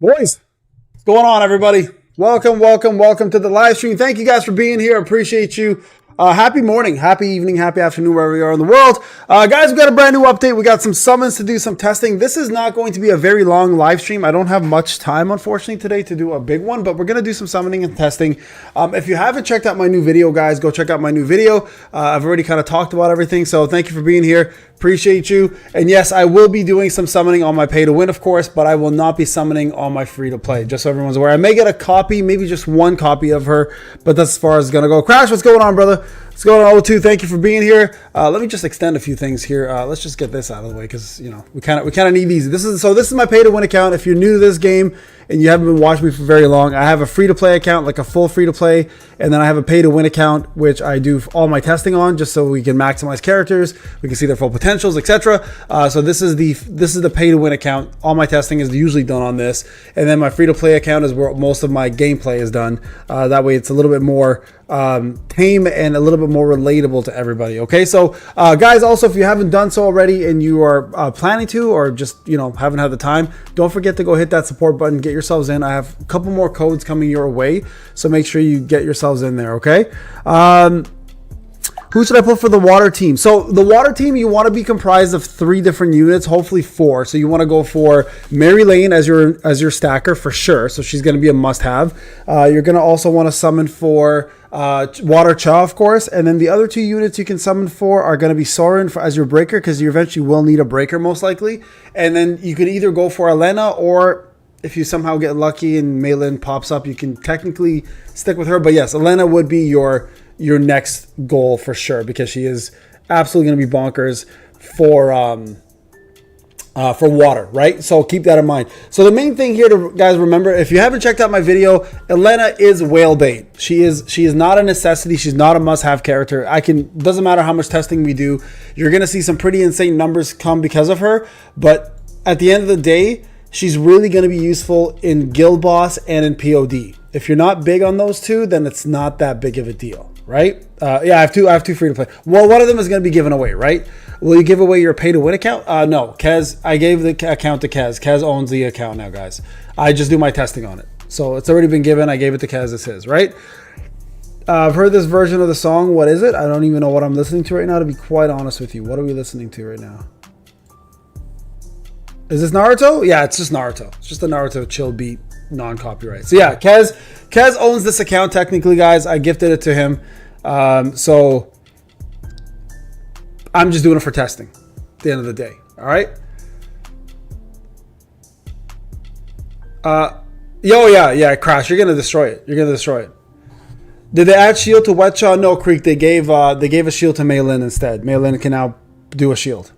Boys, what's going on, everybody? Welcome to the live stream. Thank you guys for being here. Appreciate you. Happy morning, happy evening, happy afternoon, wherever you are in the world. Guys, we got a brand new update. We got some summons to do some testing. This is not going to be a very long live stream. I don't have much time, unfortunately, today to do a big one, but we're going to do some summoning and testing. If you haven't checked out my new video, guys, go check out my new video. I've already kind of talked about everything, so thank you for being here. Appreciate you. And yes, I will be doing some summoning on my pay to win, of course, but I will not be summoning on my free to play, just so everyone's aware. I may get a copy, maybe just one copy of her, but that's as far as it's going to go. Crash, what's going on, brother? What's going on, O2? Thank you for being here. Let me just extend a few things here. Let's just get this out of the way because, you know, we kind of need these. This is my pay to win account. If you're new to this game and you haven't been watching me for very long, I have a free to play account, like a full free to play, and then I have a pay to win account, which I do all my testing on, just so we can maximize characters, we can see their full potentials, etc. So this is the pay to win account. All my testing is usually done on this, and then my free to play account is where most of my gameplay is done. That way, it's a little bit more tame and a little bit more relatable to everybody. Okay, so guys, also if you haven't done so already and you are planning to, or just haven't had the time, don't forget to go hit that support button, get yourselves in. I have a couple more codes coming your way, so make sure you get yourselves in there. Okay. Who should I put for the water team? So the water team, you want to be comprised of 3 different units, hopefully 4. So you want to go for Mary Lane as your stacker for sure. So she's going to be a must-have. You're going to also want to summon for Water Cha, of course. And then the other 2 units you can summon for are going to be Soren as your breaker, because you eventually will need a breaker most likely. And then you could either go for Elena, or if you somehow get lucky and Maylin pops up, you can technically stick with her. But yes, Elena would be your next goal for sure, because she is absolutely going to be bonkers for water, right? So keep that in mind. So the main thing here to guys remember, if you haven't checked out my video, Elena is whale bait. She is not a necessity. She's not a must-have character. Doesn't matter how much testing we do, you're going to see some pretty insane numbers come because of her. But at the end of the day, she's really going to be useful in Guild Boss and in POD. If you're not big on those 2, then it's not that big of a deal, right? Yeah, I have two free to play. Well, one of them is going to be given away, right? Will you give away your pay to win account? No, Kez. I gave the account to Kez. Kez owns the account now, guys. I just do my testing on it, so it's already been given. I gave it to Kez. It's his, right? I've heard this version of the song. What is it? I don't even know what I'm listening to right now, to be quite honest with you. What are we listening to right now? Is this Naruto? Yeah, it's just Naruto. It's just a Naruto chill beat, non-copyright. So yeah, Kez owns this account technically, guys. I gifted it to him. So I'm just doing it for testing at the end of the day. All right. Yeah, Crash. You're gonna destroy it. Did they add shield to Wetchaw? No, Creek. They gave a shield to Maylin instead. Maylin can now do a shield.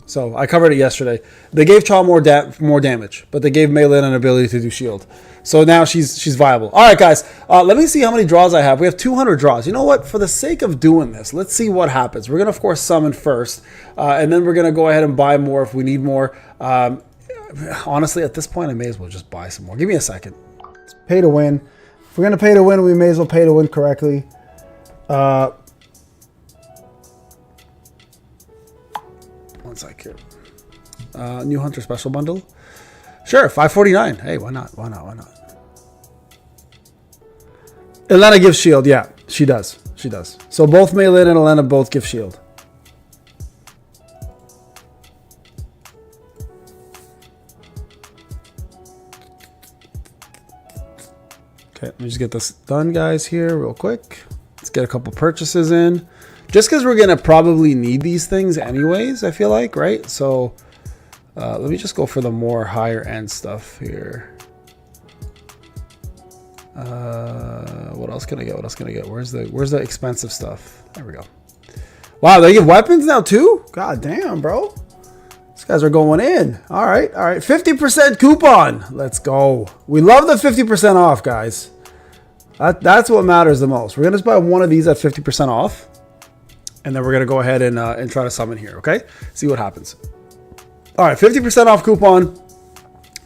So I covered it yesterday. They gave Cha more damage, but they gave Maylin an ability to do shield. So now she's viable. All right, guys. Let me see how many draws I have. We have 200 draws. You know what? For the sake of doing this, let's see what happens. We're going to, of course, summon first, and then we're going to go ahead and buy more if we need more. Honestly, at this point, I may as well just buy some more. Give me a second. It's pay to win. If we're going to pay to win, we may as well pay to win correctly. One sec here. New Hunter special bundle. Sure, 549. Hey, why not? Elena gives shield. Yeah, she does. So both Maylin and Elena both give shield. Okay, let me just get this done, guys, here real quick. Let's get a couple purchases in. Just because we're going to probably need these things anyways, I feel like, right? So let me just go for the more higher end stuff here. What else can I get? Where's the expensive stuff? There we go. Wow, they give weapons now too? God damn, bro. These guys are going in. All right. 50% coupon. Let's go. We love the 50% off, guys. That's what matters the most. We're going to just buy one of these at 50% off. And then we're going to go ahead and try to summon here, okay? See what happens. All right, 50% off coupon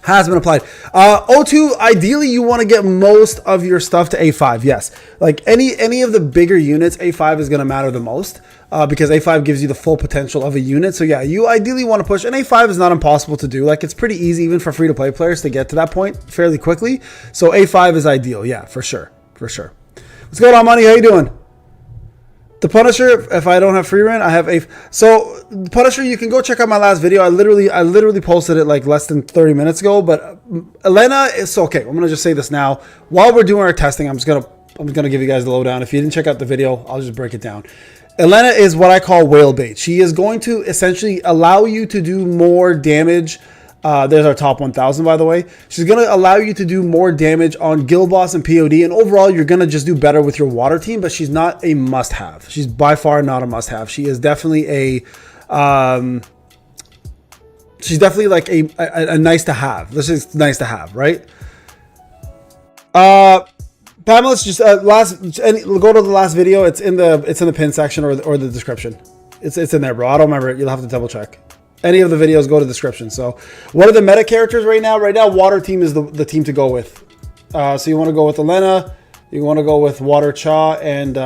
has been applied. O2, ideally, you want to get most of your stuff to A5, yes. Like any of the bigger units, A5 is going to matter the most. because A5 gives you the full potential of a unit. So yeah, you ideally want to push, and A5 is not impossible to do. Like, it's pretty easy even for free-to-play players to get to that point fairly quickly. So A5 is ideal, yeah, for sure, for sure. What's going on, Money? How you doing? The Punisher, if I don't have Frieren, I have So the Punisher, you can go check out my last video. I literally posted it like less than 30 minutes ago. But Elena is okay. I'm gonna just say this now. While we're doing our testing, I'm gonna give you guys the lowdown. If you didn't check out the video, I'll just break it down. Elena is what I call whale bait. She is going to essentially allow you to do more damage. There's our top 1,000, by the way. She's going to allow you to do more damage on Guild Boss and POD. And overall, you're going to just do better with your water team. But she's not a must-have. She's by far not a must-have. She is definitely she's definitely like a nice-to-have. This is nice to have, right? Pamela's just go to the last video. It's in the pin section or the description. It's in there, bro. I don't remember it. You'll have to double check. Any of the videos, go to the description. So what are the meta characters right now? Right now, water team is the team to go with. So you want to go with Elena. You want to go with Water Cha, and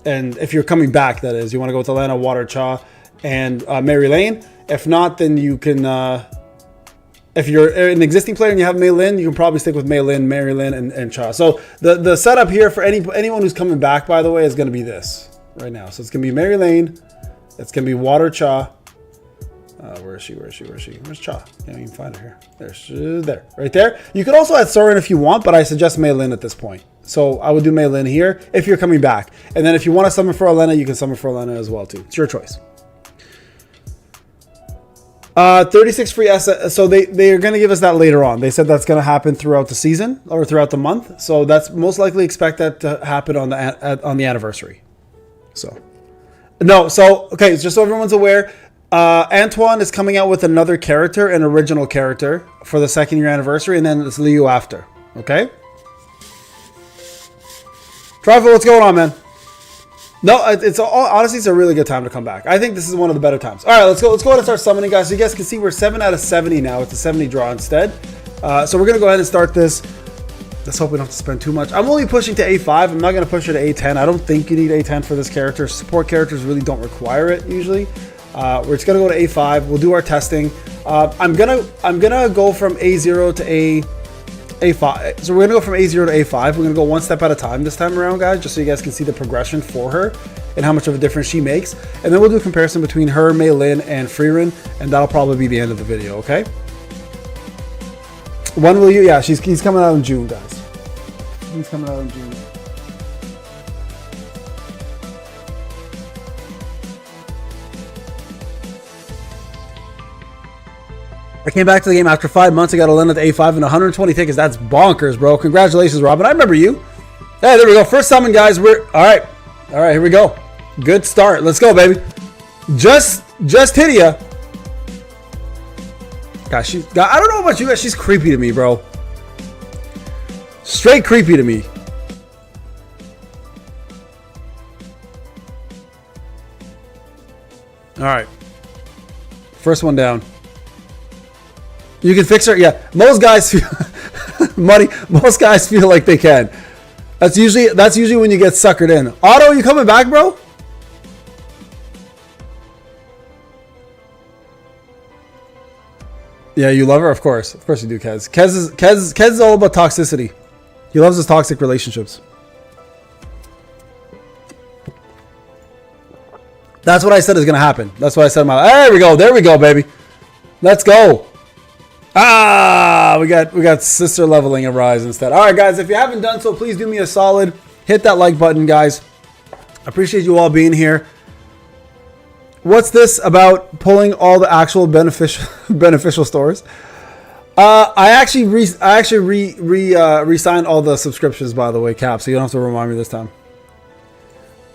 if you're coming back, that is, you want to go with Elena, Water Cha, and Mary Lane. If not, then you can. If you're an existing player and you have Mei Lin, you can probably stick with Mei Lin, Mary Lin, and Cha. So the setup here for anyone who's coming back, by the way, is going to be this right now. So it's going to be Mary Lane. It's going to be Water Cha. Where is she? Where's Cha? Yeah, you can find her here. There, right there. You could also add Soren if you want, but I suggest Mei Lin at this point. So I would do Mei Lin here if you're coming back. And then if you want to summon for Elena, you can summon for Elena as well too. It's your choice. 36 free SS. So they are going to give us that later on. They said that's going to happen throughout the season or throughout the month. So that's most likely expect that to happen on the anniversary. So no. So okay, just so everyone's aware. Antoine is coming out with another character, an original character, for the 2nd year anniversary, and then it's Liu after. Okay? Trifle, what's going on, man? No, honestly, it's a really good time to come back. I think this is one of the better times. All right, let's go ahead and start summoning, guys. So you guys can see we're 7 out of 70 now. It's a 70 draw instead. So we're going to go ahead and start this. Let's hope we don't have to spend too much. I'm only pushing to A5. I'm not going to push her to A10. I don't think you need A10 for this character. Support characters really don't require it usually. We're just gonna go to A5. We'll do our testing. I'm gonna go from A0 to A5. So we're gonna go from A0 to A5. We're gonna go one step at a time this time around, guys, just so you guys can see the progression for her and how much of a difference she makes. And then we'll do a comparison between her, Mei Lin, and Frieren, and that'll probably be the end of the video. Okay? When will you? Yeah, he's coming out in June, guys. He's coming out in June. I came back to the game after 5 months. I got Elena to A5 and 120 tickets. That's bonkers, bro. Congratulations, Robin. I remember you. Hey, there we go. First summon, guys. We're all right. All right, here we go. Good start. Let's go, baby. Just hit ya. Gosh, I don't know about you guys. She's creepy to me, bro. Straight creepy to me. All right. First one down. You can fix her. Yeah, most guys feel money. Most guys feel like they can. That's usually when you get suckered in. Otto, you coming back, bro? Yeah, you love her, of course you do, Kez. Kez is all about toxicity. He loves his toxic relationships. That's what I said is gonna happen. That's what I said in my. There we go, baby. Let's go. We got sister leveling a rise instead. All right, guys, if you haven't done so, please do me a solid. Hit that like button, guys. I appreciate you all being here. What's this about pulling all the actual beneficial stores? I actually re-signed all the subscriptions, by the way, Cap, so you don't have to remind me this time.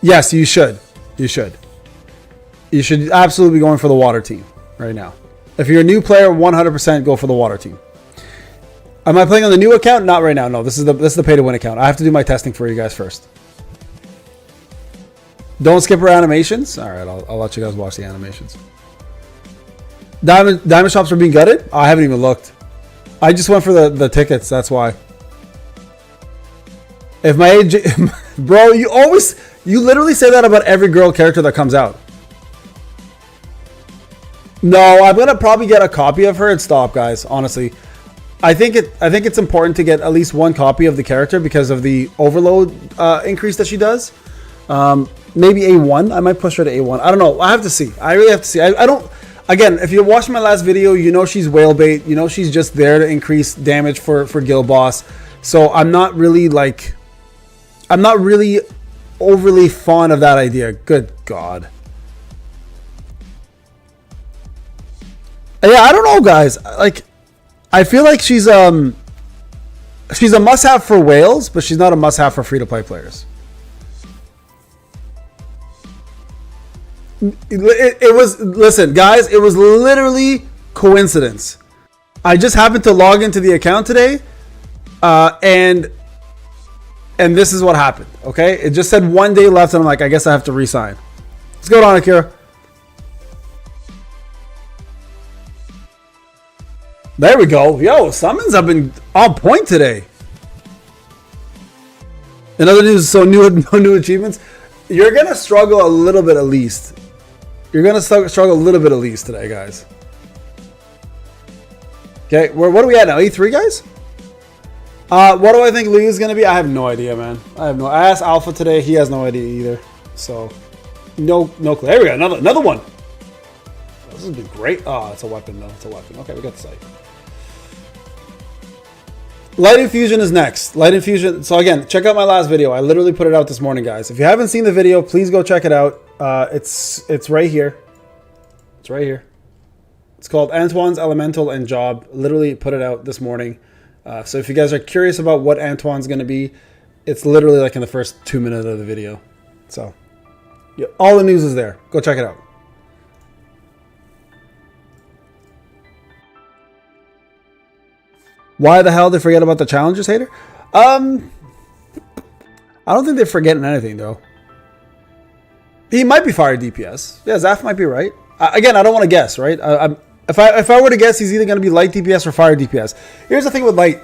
Yes, you should. You should absolutely be going for the water team right now. If you're a new player, 100% go for the water team. Am I playing on the new account? Not right now. No, this is the pay to win account. I have to do my testing for you guys first. Don't skip our animations. All right, I'll let you guys watch the animations. Diamond shops are being gutted? I haven't even looked. I just went for the tickets. That's why. If my Bro, you literally say that about every girl character that comes out. No, I'm gonna probably get a copy of her and stop, guys. Honestly, I think it's important to get at least one copy of the character because of the overload increase that she does. Maybe A1. I might push her to A1. I don't know. I have to see. I really have to see. I don't. Again, if you watched my last video, you know she's whale bait. You know she's just there to increase damage for guild boss. So I'm not really overly fond of that idea. Good God. Yeah, I don't know, guys. Like, I feel like she's a must-have for whales, but she's not a must-have for free-to-play players. It was, listen, guys, it was literally coincidence. I just happened to log into the account today, and this is what happened. Okay, it just said 1 day left, and I'm like, I guess I have to re-sign. What's going on, Akira? There we go. Yo, summons have been on point today. In other news, so no new achievements. You're gonna struggle a little bit at least. You're gonna struggle a little bit at least today, guys. Okay, what are we at now? E3, guys? What do I think Lee is gonna be? I have no idea, man. I asked Alpha today. He has no idea either. So, no clue. There we go. Another one. This has been great. Oh, it's a weapon though. It's a weapon. Okay, we got the sight. Light Infusion is next. Light Infusion. So again, check out my last video. I literally put it out this morning, guys. If you haven't seen the video, please go check it out. It's right here. It's right here. It's called Antoine's Elemental and Job. Literally put it out this morning. So if you guys are curious about what Antoine's going to be, it's literally like in the first 2 minutes of the video. So yeah, all the news is there. Go check it out. Why the hell did they forget about the challenges, hater? I don't think they're forgetting anything, though. He might be fire DPS. Yeah, Zaf might be right. Again, I don't want to guess, right? If I were to guess, he's either going to be light DPS or fire DPS. Here's the thing with light.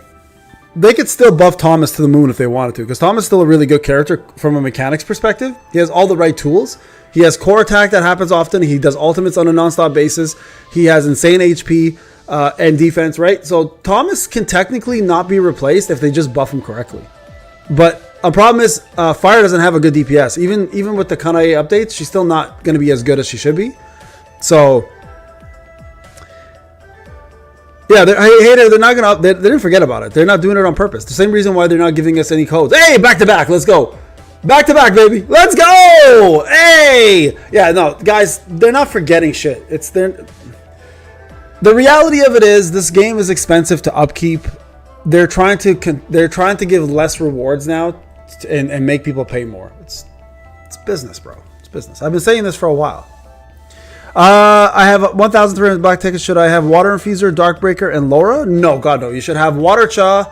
They could still buff Thomas to the moon if they wanted to, because Thomas is still a really good character from a mechanics perspective. He has all the right tools. He has core attack that happens often. He does ultimates on a non-stop basis. He has insane HP. And defense, right? So Thomas can technically not be replaced if they just buff him correctly. But a problem is Fire doesn't have a good DPS. Even with the Kanae updates, she's still not going to be as good as she should be. So yeah, they're not going to. They didn't forget about it. They're not doing it on purpose. The same reason why they're not giving us any codes. Hey, back to back, let's go. Back to back, baby. Let's go. Hey, yeah, no, guys, they're not forgetting shit. The reality of it is this game is expensive to upkeep. They're trying to give less rewards now and make people pay more. It's business, bro. It's business. I've been saying this for a while. I have 1,300 black tickets. Should I have Water Infuser, Darkbreaker, and Laura? No, God, no. You should have Water Cha.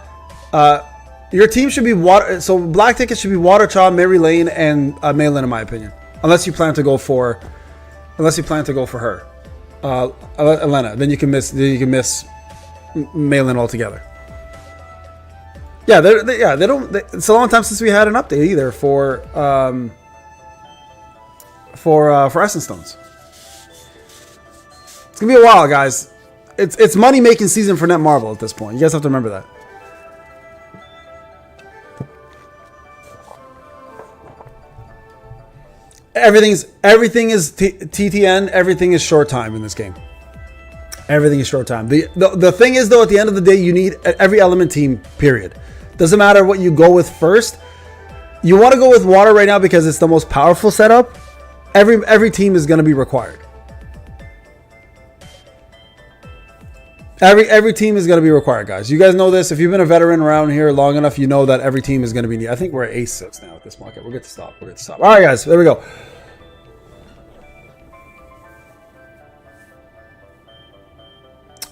Your team should be Water. So black tickets should be Water Cha, Mary Lane, and Maylin, in my opinion. Unless you plan to go for her. Elena, then you can miss Maylin altogether. Yeah, they don't. It's a long time since we had an update either for Essence Stones. It's gonna be a while, guys. It's money making season for Netmarble at this point. You guys have to remember that. Everything is TTN. Everything is short time in this game. Everything is short time. The thing is, though, at the end of the day, you need every element team, period. Doesn't matter what you go with first. You want to go with water right now because it's the most powerful setup. Every team is going to be required. Every team is going to be required, guys. You guys know this. If you've been a veteran around here long enough, you know that every team is going to be needed. I think we're at A6 now at this market. We're good to stop. All right, guys. There we go.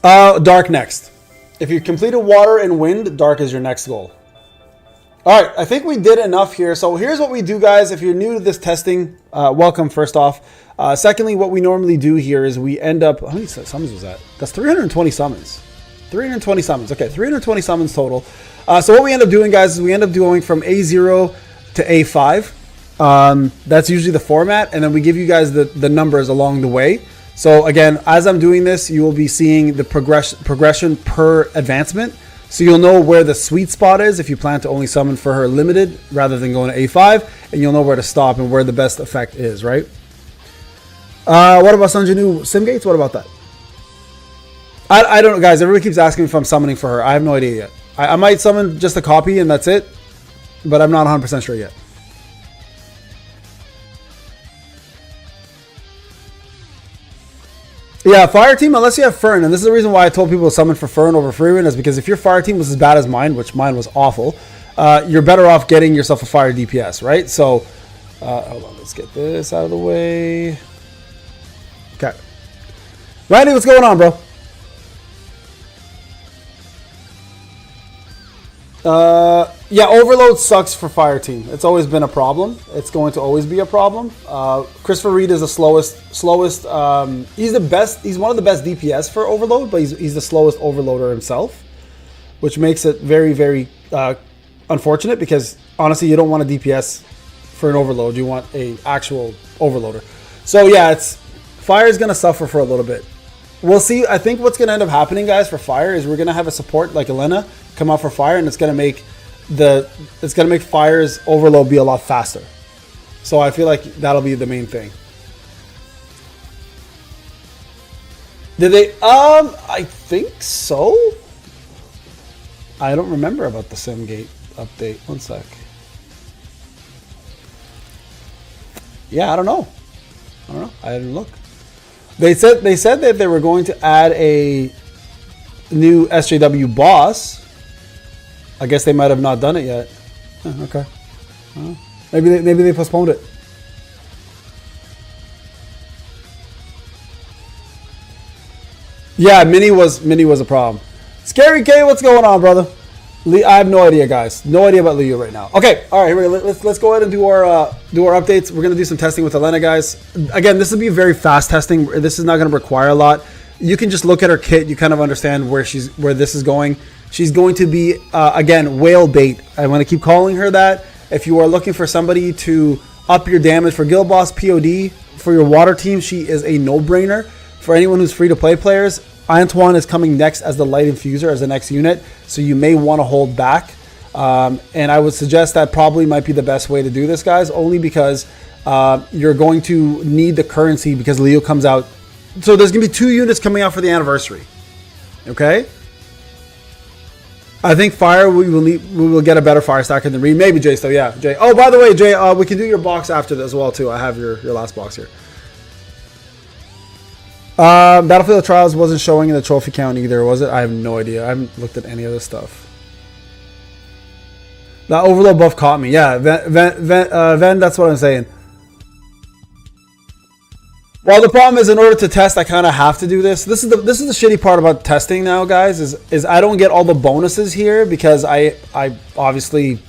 Dark next. If you completed water and wind, dark is your next goal. All right, I think we did enough here. So here's what we do, guys. If you're new to this testing, welcome, first off. Secondly, what we normally do here is we end up... How many summons was that? That's 320 summons. 320 summons. Okay, 320 summons total. So what we end up doing, guys, is we end up going from A0 to A5. That's usually the format, and then we give you guys the numbers along the way. So again, as I'm doing this, you will be seeing the progression per advancement. So you'll know where the sweet spot is if you plan to only summon for her limited rather than going to A5, and you'll know where to stop and where the best effect is, right? What about Sanjanu Sim Gates? What about that? I don't know, guys. Everybody keeps asking me if I'm summoning for her. I have no idea yet. I might summon just a copy and that's it, but I'm not 100% sure yet. Yeah, fire team, unless you have Frieren, and this is the reason why I told people to summon for Frieren over Frieren, is because if your fire team was as bad as mine, which mine was awful, you're better off getting yourself a fire DPS, right? So, hold on, let's get this out of the way. Okay. Randy, what's going on, bro? Yeah, overload sucks for fire team. It's always been a problem. It's going to always be a problem. Christopher Reed is the slowest. He's the best. He's one of the best DPS for overload, but he's the slowest overloader himself, which makes it very, very unfortunate because honestly, you don't want a DPS for an overload. You want a actual overloader. So yeah, fire is gonna suffer for a little bit. We'll see. I think what's gonna end up happening, guys, for fire is we're gonna have a support like Elena come out for fire, and it's gonna make fire's overload be a lot faster. So I feel like that'll be the main thing. Did they? I think so. I don't remember about the SimGate update. One sec. Yeah, I don't know. I didn't look. They said that they were going to add a new SJW boss. I guess they might have not done it yet. Okay. Maybe they postponed it. Yeah, Mini was a problem. Scary K, what's going on, brother? I have no idea, guys. No idea about Leo right now. Okay, all right, here we go. Let's go ahead and do our updates. We're gonna do some testing with Elena, guys. Again, this will be very fast testing. This is not gonna require a lot. You can just look at her kit. You kind of understand where this is going. She's going to be again whale bait. I'm gonna keep calling her that. If you are looking for somebody to up your damage for Guild Boss POD for your water team, she is a no-brainer. For anyone who's free-to-play players, Antoine is coming next as the Light Infuser as the next unit, so you may want to hold back. And I would suggest that probably might be the best way to do this, guys, only because you're going to need the currency because Leo comes out. So there's going to be 2 units coming out for the anniversary. Okay? I think fire, we will get a better fire stacker than Reed. Maybe Jay still, yeah. Jay. Oh, by the way, Jay, we can do your box after this as well, too. I have your last box here. Battlefield Trials wasn't showing in the trophy count either, was it? I have no idea. I haven't looked at any of this stuff. That overload buff caught me. Yeah, Ven, that's what I'm saying. Well, the problem is in order to test, I kind of have to do this. This is the shitty part about testing now, guys, is I don't get all the bonuses here because I obviously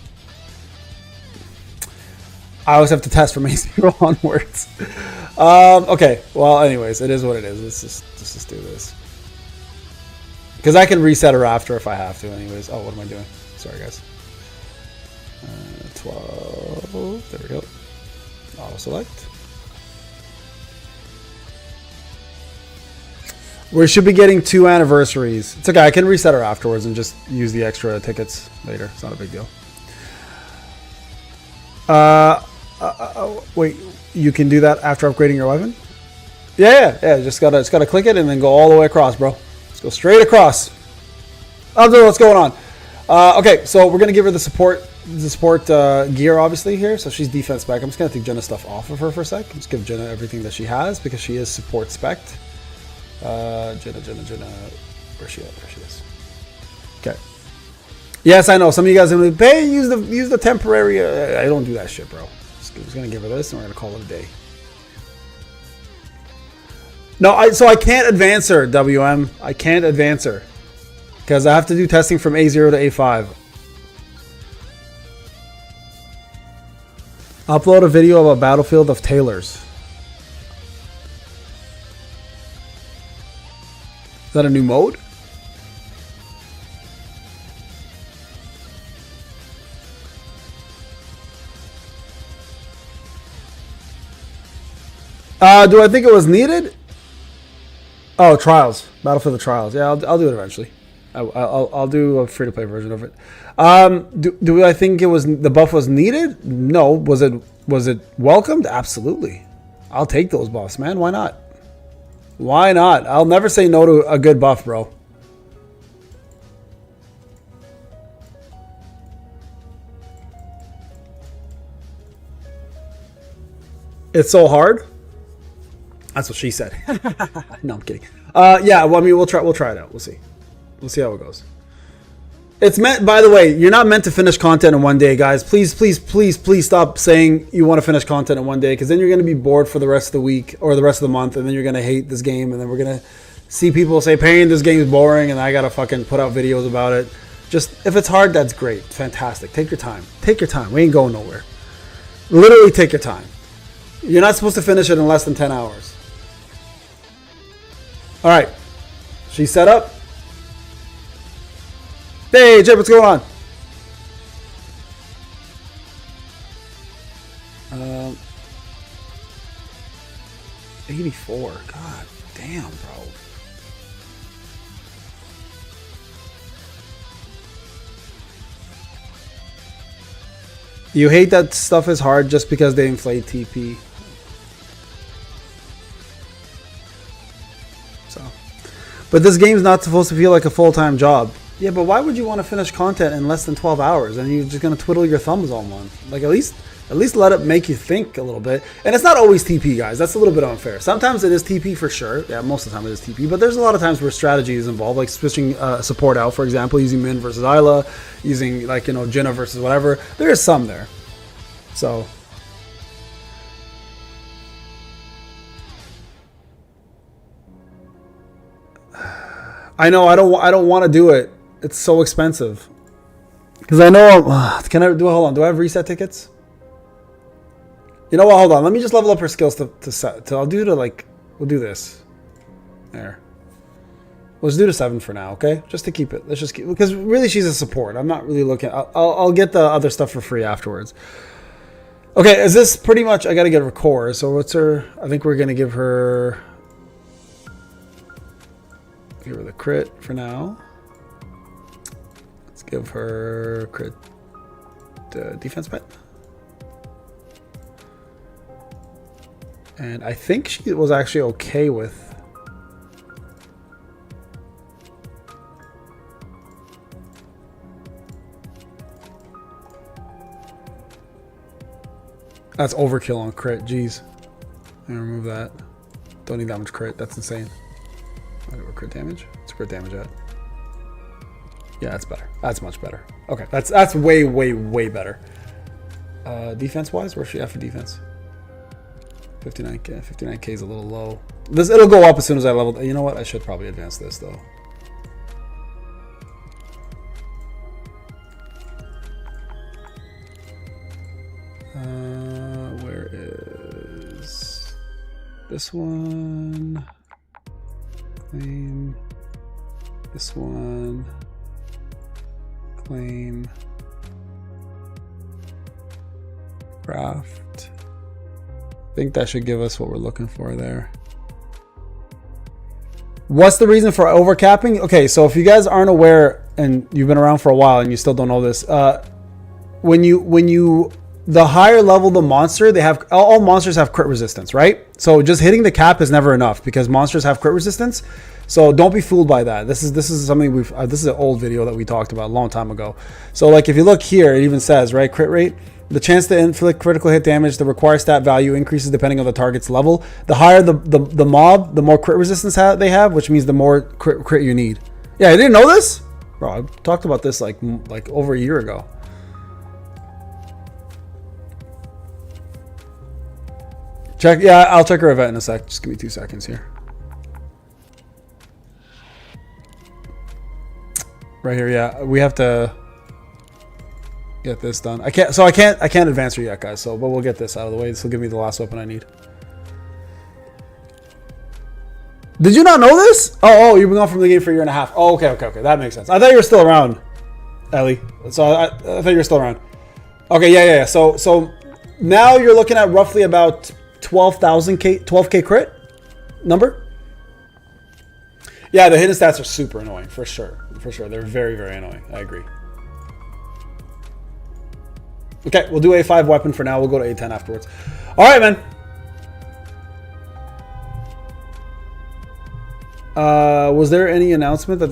I always have to test from A0 onwards. Okay, well, anyways, it is what it is. Let's just do this. Because I can reset her after if I have to anyways. Oh, what am I doing? Sorry, guys. 12. There we go. Auto select. We should be getting 2 anniversaries. It's okay. I can reset her afterwards and just use the extra tickets later. It's not a big deal. Wait, you can do that after upgrading your weapon? Yeah. Just gotta click it and then go all the way across, bro. Let's go straight across. I don't know what's going on. Okay, so we're gonna give her the support gear, obviously here. So she's defense spec. I'm just gonna take Jenna's stuff off of her for a sec. Just give Jenna everything that she has because she is support spec. Jenna. Where's she at? There she is. Okay. Yes, I know. Some of you guys are going to be, use the temporary. I don't do that shit, bro. I'm just going to give her this and we're going to call it a day. No, so I can't advance her, WM. I can't advance her. Because I have to do testing from A0 to A5. Upload a video of a battlefield of tailors. Is that a new mode? Do I think it was needed? Oh, Trials. Battlefield of Trials. Yeah, I'll do it eventually. I'll do a free-to-play version of it. Do I think the buff was needed? No. Was it welcomed? Absolutely. I'll take those buffs, man. Why not? Why not? I'll never say no to a good buff, bro. It's so hard. That's what she said. No, I'm kidding. Yeah, well, I mean, we'll try it out. We'll see. We'll see how it goes. It's meant, by the way, you're not meant to finish content in one day, guys. Please, please, please, please stop saying you want to finish content in one day, because then you're going to be bored for the rest of the week or the rest of the month, and then you're going to hate this game, and then we're going to see people say, Payne, this game's boring, and I got to fucking put out videos about it. Just, if it's hard, that's great. Fantastic. Take your time. Take your time. We ain't going nowhere. Literally take your time. You're not supposed to finish it in less than 10 hours. All right. She's set up. Hey, Jip, what's going on? 84. God damn, bro. You hate that stuff is hard just because they inflate TP. So, but this game's not supposed to feel like a full-time job. Yeah, but why would you want to finish content in less than 12 hours and you're just going to twiddle your thumbs all month? Like, at least let it make you think a little bit. And it's not always TP, guys. That's a little bit unfair. Sometimes it is TP for sure. Yeah, most of the time it is TP. But there's a lot of times where strategy is involved, like switching support out, for example, using Min versus Isla, using, like, Jinna versus whatever. There is some there. So... I know, I don't want to do it. It's so expensive. Because I know hold on, do I have reset tickets? You know what, hold on. Let me just level up her skills we'll do this. There. Let's do to 7 for now, okay? Just to keep it. Let's just keep, because really she's a support. I'm not really looking, I'll get the other stuff for free afterwards. Okay, is this pretty much, I gotta get her core. So what's her, I think we're gonna give her the crit for now. Let's give her crit defense pet. And I think she was actually okay with that's overkill on crit. Jeez. I'm gonna remove that. Don't need that much crit. That's insane. Crit damage? What's crit damage at? Yeah, that's better. That's much better. Okay, that's way, way, way better. Defense wise, where's she at for defense? 59k. 59k is a little low. It'll go up as soon as I level. You know what? I should probably advance this though. Where is this one? Claim this one, claim, craft. I think that should give us what we're looking for there. What's the reason for overcapping? Okay, so if you guys aren't aware and you've been around for a while and you still don't know this, when you the higher level the monster, they have all monsters have crit resistance, right? So just hitting the cap is never enough because monsters have crit resistance. So don't be fooled by that. This is something this is an old video that we talked about a long time ago. So like if you look here, it even says, right, crit rate, the chance to inflict critical hit damage, the required stat value increases depending on the target's level. The higher the mob, the more crit resistance they have, which means the more crit you need. Yeah, you didn't know this? Bro, I talked about this like over a year ago. Check, yeah, I'll check her event in a sec. Just give me 2 seconds here. Right here, yeah. We have to get this done. I can't advance her yet, guys. So, but we'll get this out of the way. This will give me the last weapon I need. Did you not know this? Oh, you've been gone from the game for a year and a half. Oh, okay. That makes sense. I thought you were still around, Ellie. So I thought you were still around. Okay, yeah. So now you're looking at roughly about 12K crit number. Yeah, the hidden stats are super annoying, for sure. For sure. They're very, very annoying. I agree. Okay, we'll do A5 weapon for now. We'll go to A10 afterwards. All right, man. Was there any announcement that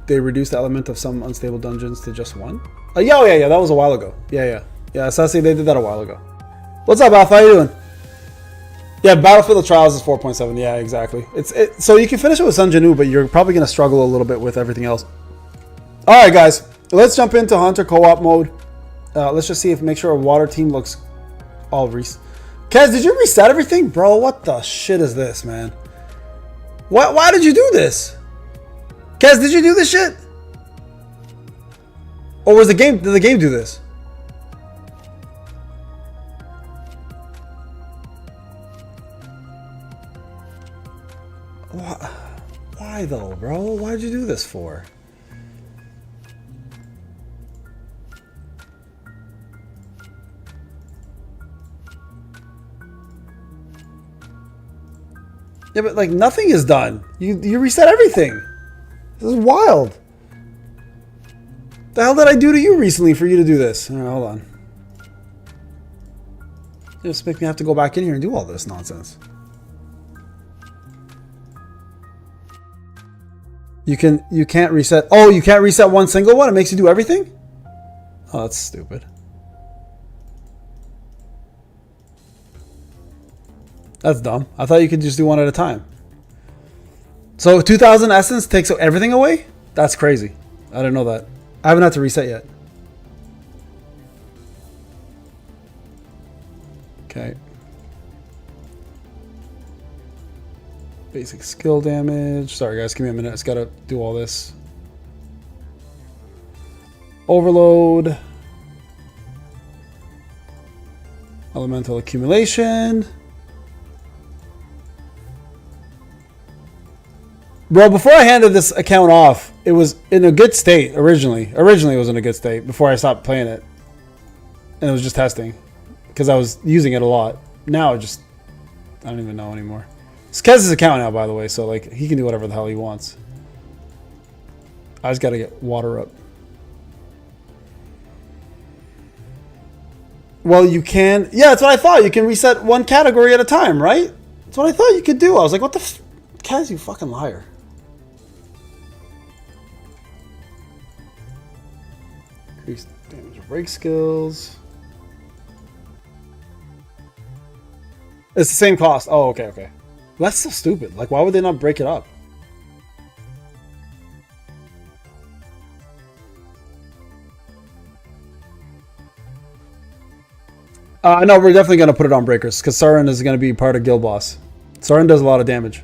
they reduced the element of some unstable dungeons to just one? Yeah. That was a while ago. Yeah. Sassy, they did that a while ago. What's up, Alpha? How you doing? Yeah, Battlefield of Trials is 4.7. Yeah, exactly. So you can finish it with Sun Janu, but you're probably going to struggle a little bit with everything else. All right, guys. Let's jump into Hunter co-op mode. Let's just see make sure our water team looks all Kez, did you reset everything? Bro, what the shit is this, man? Why did you do this? Kez, did you do this shit? Or did the game do this? Why though, bro? Why'd you do this for? Yeah, but like nothing is done. You reset everything. This is wild. The hell did I do to you recently for you to do this? All right, hold on. You just make me have to go back in here and do all this nonsense. You can't reset. Oh, you can't reset one single one? It makes you do everything? Oh, that's stupid. That's dumb. I thought you could just do one at a time. So 2000 essence takes everything away? That's crazy. I didn't know that. I haven't had to reset yet. Okay. Basic skill damage. Sorry guys, give me a minute. I just gotta do all this. Overload. Elemental accumulation. Bro, before I handed this account off, it was in a good state originally. Originally it was in a good state before I stopped playing it. And it was just testing. Because I was using it a lot. Now I don't even know anymore. It's Kez's account now, by the way, so like he can do whatever the hell he wants. I just gotta get water up. Well, you can... Yeah, that's what I thought. You can reset one category at a time, right? That's what I thought you could do. I was like, what the f... Kez, you fucking liar. Increase damage of break skills. It's the same cost. Oh, okay. That's so stupid. Like, why would they not break it up? No, we're definitely going to put it on breakers because Frieren is going to be part of Guild Boss. Frieren does a lot of damage.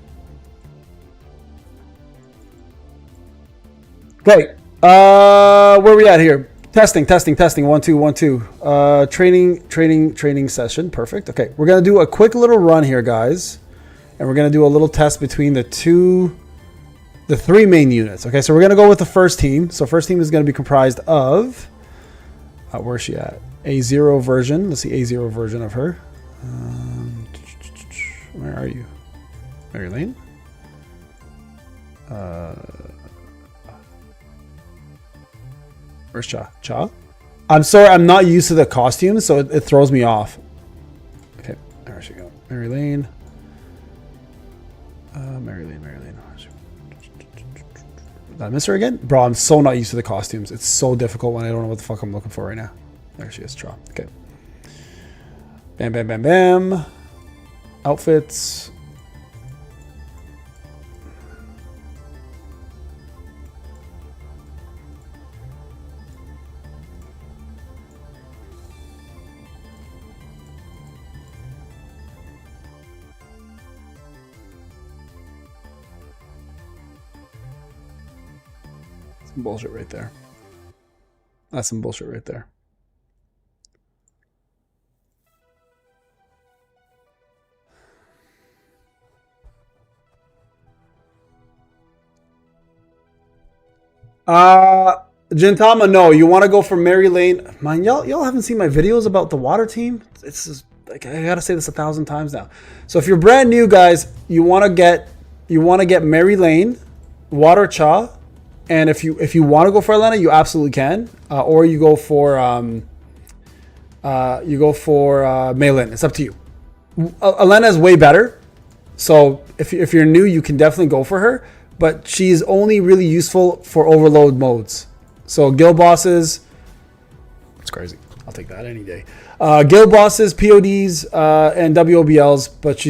Great. Where are we at here? Testing. 1 2 1 2. Training session. Perfect. Okay, we're going to do a quick little run here, guys. And we're going to do a little test between the three main units. Okay, so we're going to go with the first team. So first team is going to be comprised of... where's she at? A0 version. Let's see A0 version of her. Where are you? Mary Lane? Where's Cha? I'm sorry, I'm not used to the costumes, so it throws me off. Okay, there she go. Mary Lane. Mary Lane. Did I miss her again? Bro, I'm so not used to the costumes. It's so difficult when I don't know what the fuck I'm looking for right now. There she is, Cha. Okay. Bam. Outfits. Some bullshit right there. That's some bullshit right there. Gintama, no. You want to go for Mary Lane? Man, y'all haven't seen my videos about the water team? It's just like, I gotta say this 1,000 times now. So if you're brand new, guys, you want to get Mary Lane, Water Cha, and if you want to go for Elena, you absolutely can, or you go for Mei Lin. It's up to you. Elena is way better, so if you're new, you can definitely go for her. But she's only really useful for overload modes. So guild bosses, it's crazy. I'll take that any day. Guild bosses, PODs, and WOBLs, but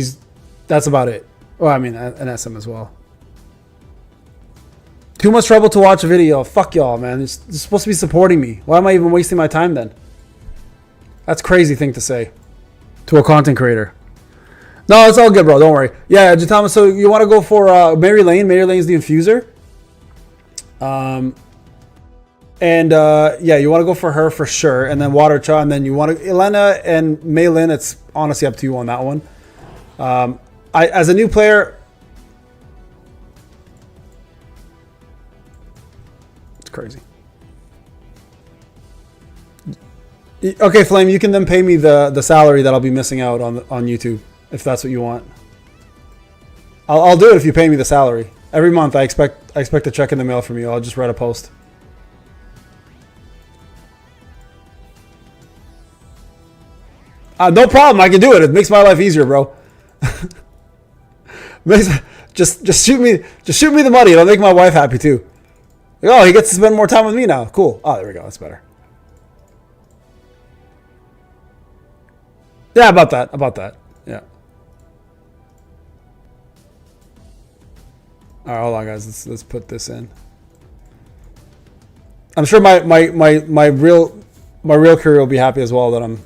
that's about it. Oh, I mean, an SM as well. Too much trouble to watch a video. Fuck y'all, man. You're supposed to be supporting me. Why am I even wasting my time then? That's a crazy thing to say to a content creator. No, it's all good, bro. Don't worry. Yeah, Jatama, so you want to go for Mary Lane. Mary Lane's the infuser. Yeah, you want to go for her for sure. And then Water Cha. And then you want to... Elena and Mei Lin, it's honestly up to you on that one. As a new player... It's crazy. Okay, Flame, you can then pay me the salary that I'll be missing out on YouTube. If that's what you want, I'll do it if you pay me the salary every month. I expect a check in the mail from you. I'll just write a post. No problem. I can do it. It makes my life easier, bro. just shoot me the money. It'll make my wife happy too. Like, oh, he gets to spend more time with me now. Cool. Oh, there we go. That's better. Yeah, about that. Yeah. All right, hold on, guys. Let's put this in. I'm sure my real career will be happy as well that I'm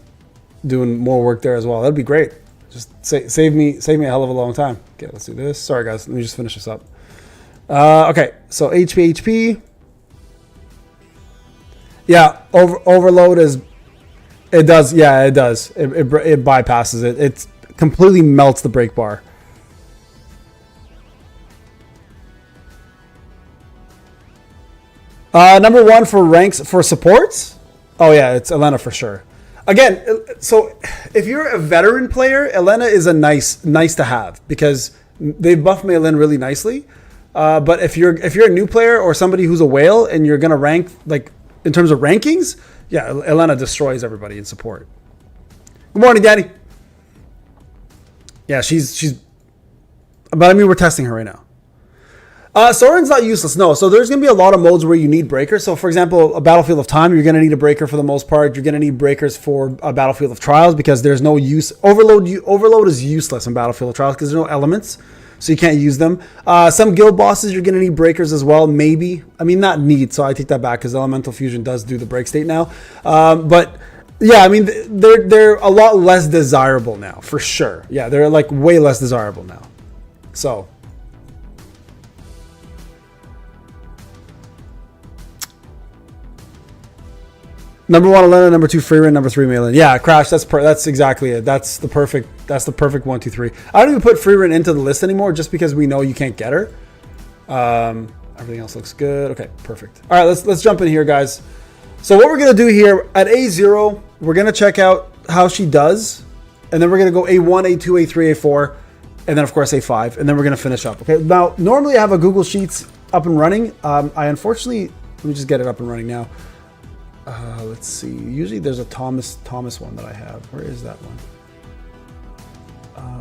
doing more work there as well. That'd be great. Just save me a hell of a long time. Okay, let's do this. Sorry, guys. Let me just finish this up. Okay, so HP. Yeah, overload is. It does. Yeah, it does. It bypasses it. It completely melts the break bar. Number one for ranks for supports. Oh yeah, it's Elena for sure. Again, so if you're a veteran player, Elena is a nice to have because they buff Mei Lin really nicely. But if you're a new player or somebody who's a whale and you're gonna rank like in terms of rankings, yeah, Elena destroys everybody in support. Good morning, Danny. Yeah, she's. But I mean, we're testing her right now. Soren's not useless, no. So there's going to be a lot of modes where you need breakers. So for example, a Battlefield of Time, you're going to need a breaker for the most part. You're going to need breakers for a Battlefield of Trials because there's no use. Overload is useless in Battlefield of Trials because there's no elements, so you can't use them. Some guild bosses, you're going to need breakers as well, maybe. I mean, not need, so I take that back because Elemental Fusion does do the break state now. But yeah, I mean, they're a lot less desirable now, for sure. Yeah, they're like way less desirable now. So... Number 1, Elena. Number 2, Frieren. Number 3, Mei Lin. Yeah, Crash. That's exactly it. That's the perfect 1, 2, 3. I don't even put Frieren into the list anymore, just because we know you can't get her. Everything else looks good. Okay, perfect. All right, let's jump in here, guys. So what we're gonna do here at A0, we're gonna check out how she does, and then we're gonna go A1, A2, A3, A4, and then of course A5, and then we're gonna finish up. Okay. Now, normally I have a Google Sheets up and running. I unfortunately, let me just get it up and running now. Let's see. Usually there's a Thomas one that I have. Where is that one?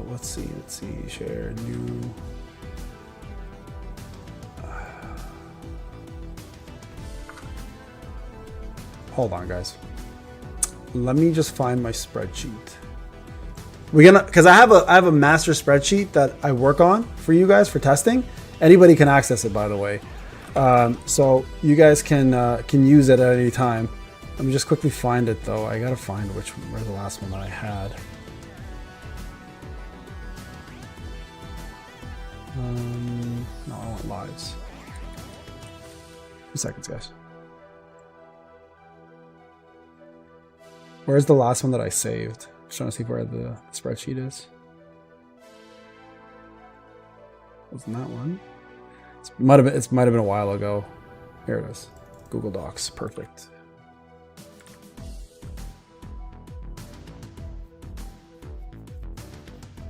Let's see. Share new. Hold on, guys. Let me just find my spreadsheet. Because I have a master spreadsheet that I work on for you guys for testing. Anybody can access it, by the way. So you guys can use it at any time. Let me just quickly find it though. I gotta find where's the last one that I had. No, I want lives. 2 seconds, guys. Where's the last one that I saved? Just trying to see where the spreadsheet is. Wasn't that one? It might have been a while ago. Here it is. Google Docs. Perfect.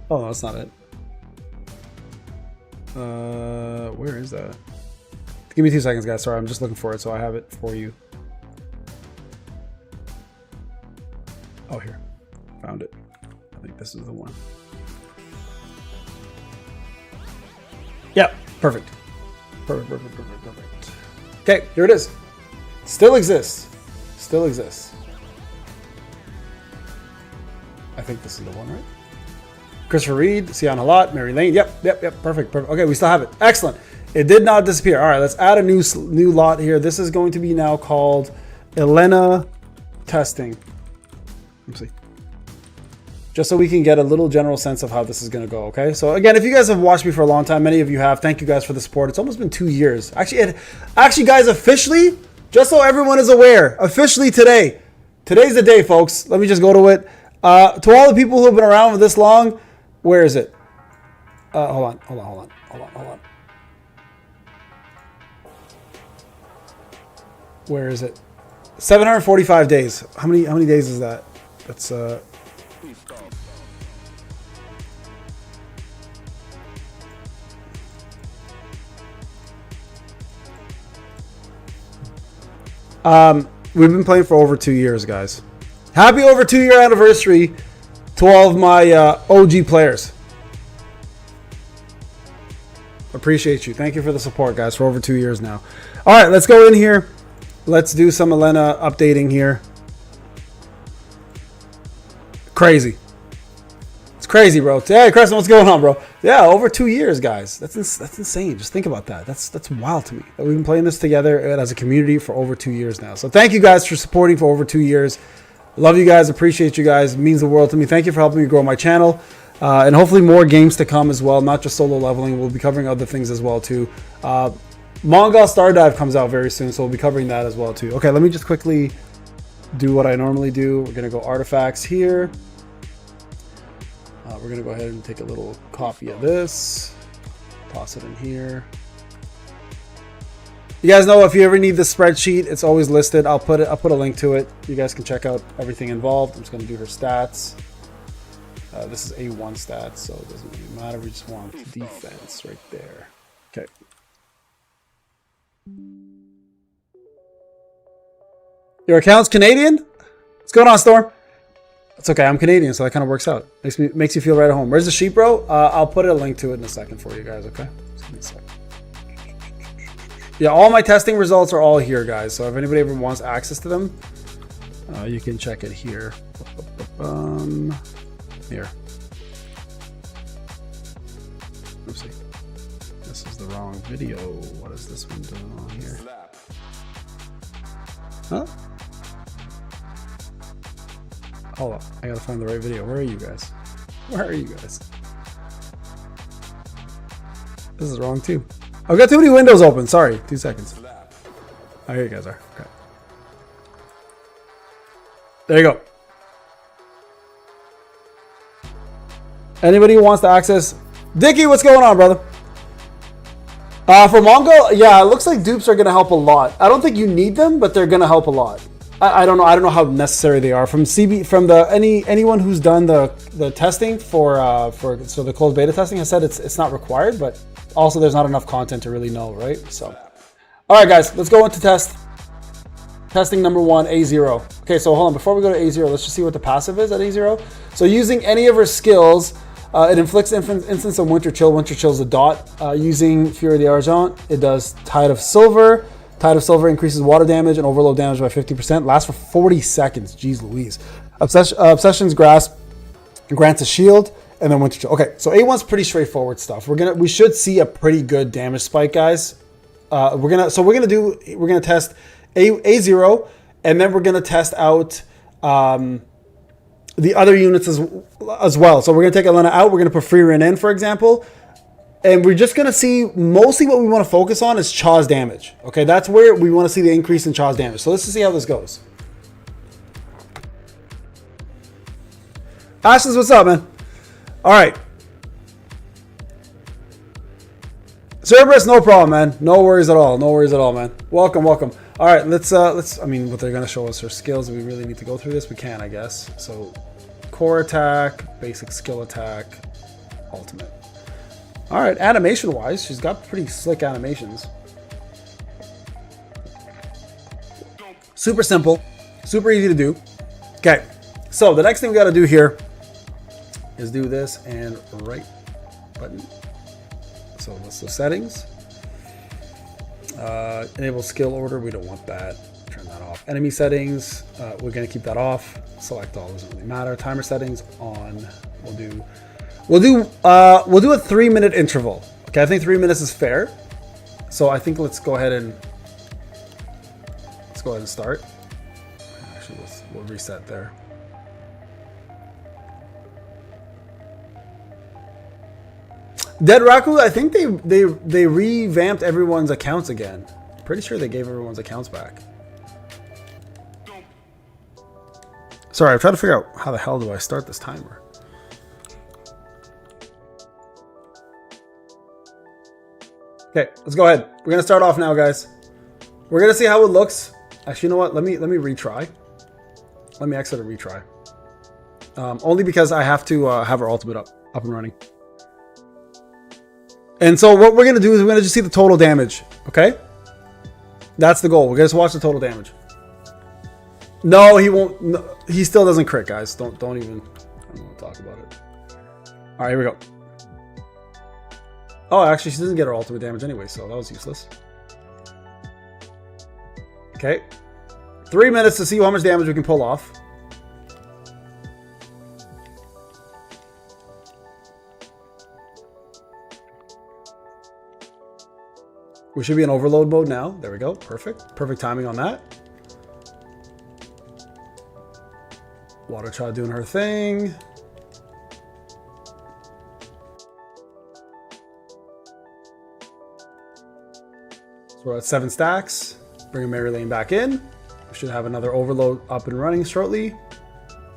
Oh, no, that's not it. Where is that? Give me 2 seconds, guys. Sorry, I'm just looking for it, so I have it for you. Oh, here. Found it. I think this is the one. Yep, perfect. Perfect. Okay, here it is. Still exists. Still exists. I think this is the one, right? Christopher Reed, Sienna Lot, Mary Lane. Yep. Perfect. Okay, we still have it. Excellent. It did not disappear. All right, let's add a new lot here. This is going to be now called Elena Testing. Let me see. Just so we can get a little general sense of how this is going to go, okay? So again, if you guys have watched me for a long time, many of you have, thank you guys for the support. It's almost been 2 years. Actually, guys, officially, just so everyone is aware, officially today's the day, folks. Let me just go to it. To all the people who have been around for this long, where is it? Hold on. Where is it? 745 days. How many days is that? That's we've been playing for over 2 years, guys. Happy over 2-year anniversary to all of my OG players. Appreciate you. Thank you for the support, guys, for over 2 years now. All right, let's go in here. Let's do some Elena updating here. Crazy. It's crazy, bro. Hey, Crescent, what's going on, bro? Yeah, over 2 years, guys. That's insane. Just think about that. That's wild to me that we've been playing this together as a community for over 2 years now. So thank you guys for supporting for over 2 years. Love you guys. Appreciate you guys. It means the world to me. Thank you for helping me grow my channel. And hopefully more games to come as well. Not just solo leveling. We'll be covering other things as well, too. Mongol Stardive comes out very soon, so we'll be covering that as well, too. Okay, let me just quickly do what I normally do. We're going to go artifacts here. We're going to go ahead and take a little copy of this. Toss it in here. You guys know if you ever need the spreadsheet, it's always listed. I'll put a link to it. You guys can check out everything involved. I'm just going to do her stats. This is A1 stats, so it doesn't really matter. We just want defense right there. Okay. Your account's Canadian? What's going on, Storm? It's okay. I'm Canadian, so that kind of works out. Makes you feel right at home. Where's the sheet, bro? I'll put a link to it in a second for you guys, okay? Just give me a second. Yeah, all my testing results are all here, guys. So if anybody ever wants access to them, you can check it here. Here. Let's see. This is the wrong video. What is this one doing on here? Huh? Hold up. I gotta find the right video. Where are you guys? Where are you guys? This is wrong too. I've got too many windows open. Sorry. 2 seconds. Oh, here you guys are. Okay. There you go. Anybody who wants to access... Dickie, what's going on, brother? For Mongol, yeah, it looks like dupes are going to help a lot. I don't think you need them, but they're going to help a lot. I don't know. I don't know how necessary they are. From anyone who's done the testing for the closed beta testing has said it's not required, but also there's not enough content to really know, right? So, all right, guys, let's go into testing number 1, A0. Okay, so hold on. Before we go to A0, let's just see what the passive is at A0. So using any of her skills, it inflicts instance of Winter Chill. Winter Chill's a dot. Using Fury d'Argent, it does Tide of Silver. Tide of Silver increases water damage and overload damage by 50%. Lasts for 40 seconds. Jeez Louise. Obsession's Grasp grants a shield, and then Winter Chill. Okay, so A1's pretty straightforward stuff. We should see a pretty good damage spike, guys. We're gonna test A0, and then we're gonna test out the other units as well. So we're gonna take Elena out. We're gonna put Frieren in, for example. And we're just going to see, mostly what we want to focus on is Chaw's damage. Okay, that's where we want to see the increase in Chaw's damage. So let's just see how this goes. Ashley, what's up, man? All right. Cerberus, no problem, man. No worries at all. No worries at all, man. Welcome. All right, let's, I mean, what they're going to show us are skills. Do we really need to go through this? We can, I guess. So core attack, basic skill attack. ultimate. All right, animation-wise, she's got pretty slick animations. Super simple, super easy to do. Okay, so the next thing we got to do here is do this and right button. So let's do settings. Enable skill order. We don't want that. Turn that off. Enemy settings. We're gonna keep that off. Select all. Doesn't really matter. Timer settings on. We'll do a 3-minute interval. Okay, I think 3 minutes is fair. So I think let's go ahead and start. Actually, we'll reset there. Dead Raku, I think they revamped everyone's accounts again. Pretty sure they gave everyone's accounts back. Sorry, I'm trying to figure out how the hell do I start this timer. Okay, let's go ahead. We're gonna start off now, guys. We're gonna see how it looks. Actually, you know what? Let me retry. Let me exit and retry. Only because I have to have our ultimate up and running. And so what we're going to do is we're going to just see the total damage, okay? That's the goal. We're going to just watch the total damage. No, he won't. No, he still doesn't crit, guys. Don't even I don't want to talk about it. All right, here we go. Oh, actually, she doesn't get her ultimate damage anyway, so that was useless. Okay. 3 minutes to see how much damage we can pull off. We should be in overload mode now. There we go. Perfect. Perfect timing on that. Water Child doing her thing. So we're at 7 stacks. Bring Mary Lane back in. We should have another overload up and running shortly.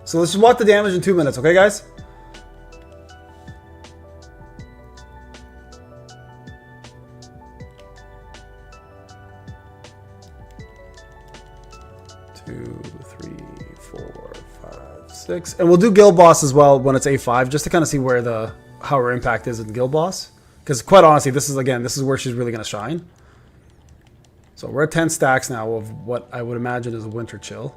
So let's just watch the damage in 2 minutes, okay, guys? And we'll do Guild Boss as well when it's A5, just to kind of see where how her impact is in Guild Boss. Because quite honestly, this is where she's really going to shine. So we're at 10 stacks now of what I would imagine is a Winter Chill.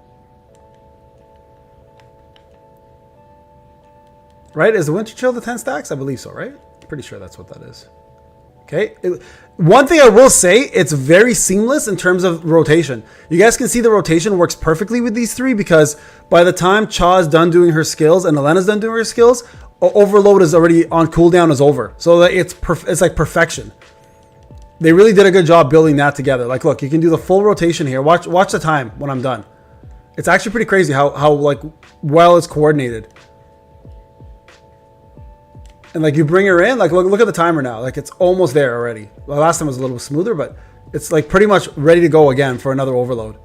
Right? Is the Winter Chill the 10 stacks? I believe so, right? Pretty sure that's what that is. Okay. One thing I will say, it's very seamless in terms of rotation. You guys can see the rotation works perfectly with these three because by the time Cha's done doing her skills and Elena's done doing her skills, overload is already on cooldown is over. So that it's like perfection. They really did a good job building that together. Like, look, you can do the full rotation here. Watch the time when I'm done. It's actually pretty crazy how like well it's coordinated. And like you bring her in, like look at the timer now. Like it's almost there already. The last time was a little smoother, but it's like pretty much ready to go again for another overload.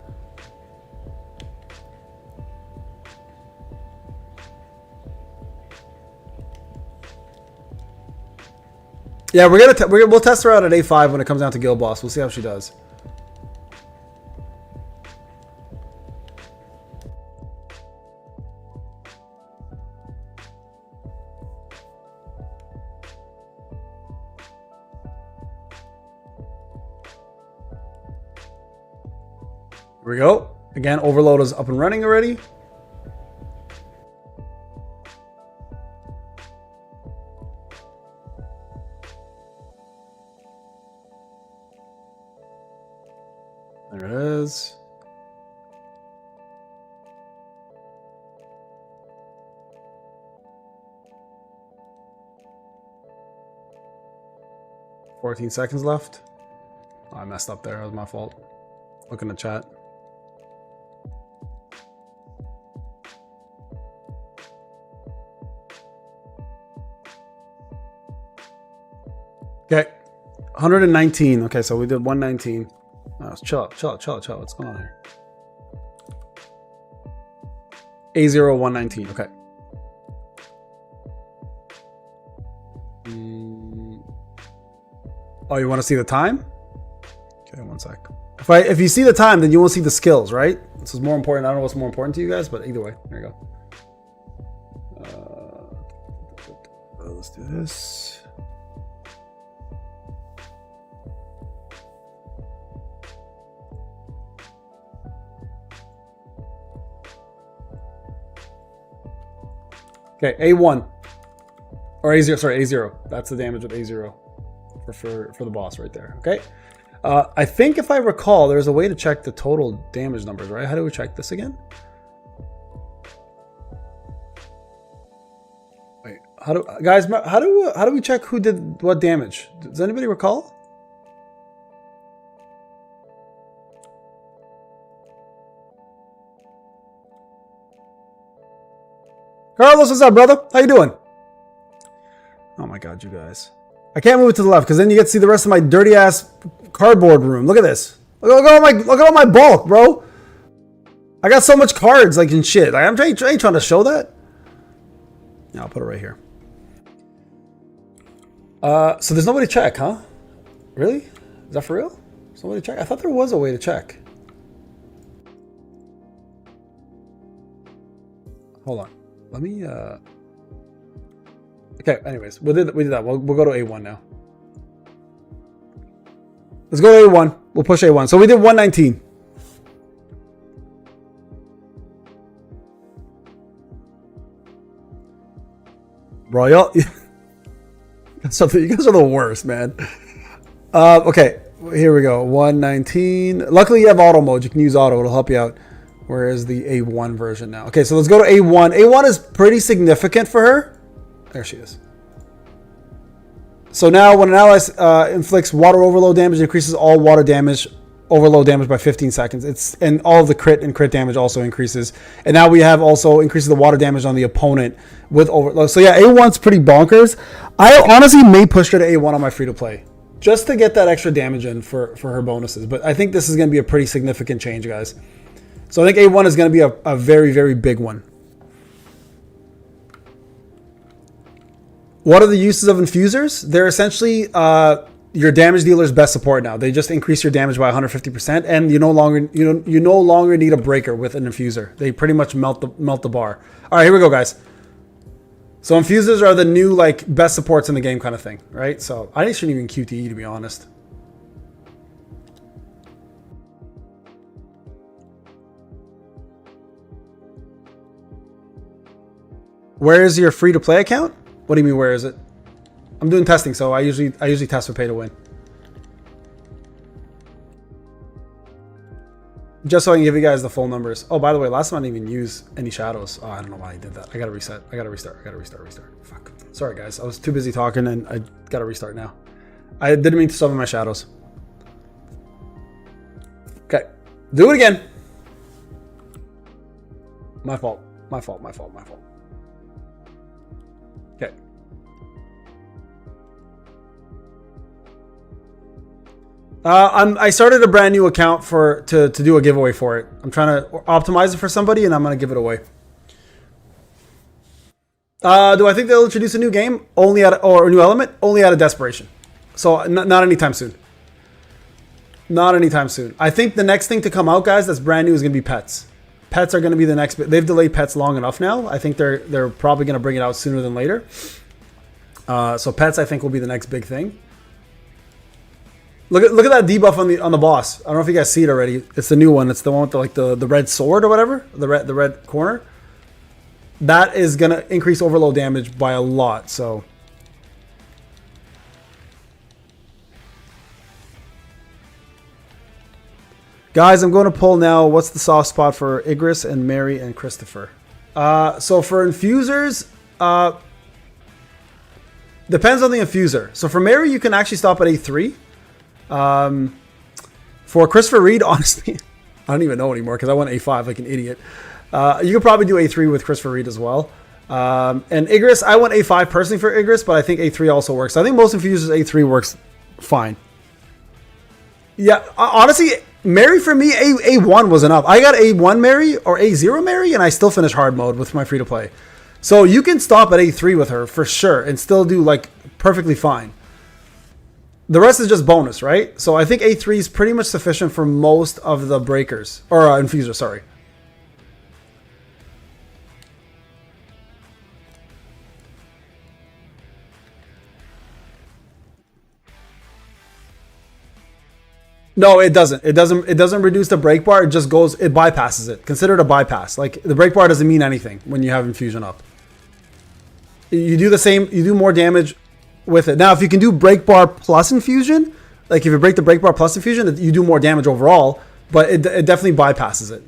Yeah, we'll test her out at A5 when it comes down to Guild Boss. We'll see how she does. Here we go. Again, overload is up and running already. There it is. $14 seconds left. Oh, I messed up there. That was my fault. Look in the chat. Okay, 119. Okay, so we did 119. Oh, chill out. What's going on here? A0 119. Okay. Oh, you want to see the time? Okay, one sec. If you see the time, then you won't see the skills, right? This is more important. I don't know what's more important to you guys, but either way, there you go. let's do this. Okay, A1. Or A0, sorry, A0. That's the damage with A0 for the boss right there, okay? I think if I recall, there's a way to check the total damage numbers, right? How do we check this again? Wait, how do we check who did what damage? Does anybody recall? Carlos, what's up, brother? How you doing? Oh my god, you guys. I can't move it to the left because then you get to see the rest of my dirty ass cardboard room. Look at this. Look at all my bulk, bro. I got so much cards like and shit. Like, I ain't trying to show that. Yeah, I'll put it right here. So there's nobody to check, huh? Really? Is that for real? There's nobody to check? I thought there was a way to check. Hold on. Let me okay, anyways, we did that. We'll go to A1 now. Let's go to A1. We'll push A1. So we did 119. Bro, y'all, you guys are the worst, man. Okay, here we go. 119. Luckily, you have auto mode. You can use auto. It'll help you out. Where is the A1 version now? Okay, so let's go to A1. A1 is pretty significant for her. There she is. So now when an ally inflicts water overload damage, it increases all water damage, overload damage by 15 seconds. And all of the crit and crit damage also increases. And now we have also increases the water damage on the opponent with overload. So yeah, A1's pretty bonkers. I honestly may push her to A1 on my free-to-play just to get that extra damage in for her bonuses. But I think this is going to be a pretty significant change, guys. So I think A1 is going to be a very, very big one. What are the uses of infusers? They're essentially your damage dealer's best support now. They just increase your damage by 150%, and you no longer need a breaker with an infuser. They pretty much melt the bar. All right, here we go, guys. So infusers are the new like best supports in the game kind of thing, right? So I shouldn't even QTE, to be honest. Where is your free-to-play account? What do you mean, where is it? I'm doing testing, so I usually test for pay to win. Just so I can give you guys the full numbers. Oh, by the way, last time I didn't even use any shadows. Oh, I don't know why I did that. I gotta reset. I gotta restart. Fuck. Sorry, guys. I was too busy talking, and I gotta restart now. I didn't mean to summon my shadows. Okay. Do it again. My fault. Okay. I started a brand new account to do a giveaway for it. I'm trying to optimize it for somebody, and I'm gonna give it away. Do I think they'll introduce a new game or a new element? Only out of desperation. So not anytime soon. Not anytime soon. I think the next thing to come out, guys, that's brand new is gonna be pets. Pets are gonna be the next. They've delayed pets long enough now. I think they're probably gonna bring it out sooner than later. So pets, I think, will be the next big thing. Look at that debuff on the boss. I don't know if you guys see it already. It's the new one. It's the one with the red sword or whatever. The red corner. That is gonna increase overload damage by a lot. So guys, I'm going to pull now. What's the soft spot for Igris and Mary and Christopher? So for infusers, depends on the infuser. So for Mary, you can actually stop at A3. For Christopher Reed, honestly, I don't even know anymore because I went A5 like an idiot. You could probably do A3 with Christopher Reed as well. And Igris, I went A5 personally for Igris, but I think A3 also works. I think most infusers A3 works fine. Yeah, honestly, Mary for me, A1 was enough. I got A1 Mary or A0 Mary, and I still finished hard mode with my free-to-play. So you can stop at A3 with her for sure and still do like perfectly fine. The rest is just bonus, right? So I think A3 is pretty much sufficient for most of the breakers. Or infusers, sorry. No, it doesn't. It doesn't reduce the break bar. It just goes. It bypasses it. Consider it a bypass. Like the break bar doesn't mean anything when you have infusion up. You do the same. You do more damage with it. Now, if you can do break bar plus infusion, like if you break the break bar plus infusion, you do more damage overall. But it definitely bypasses it.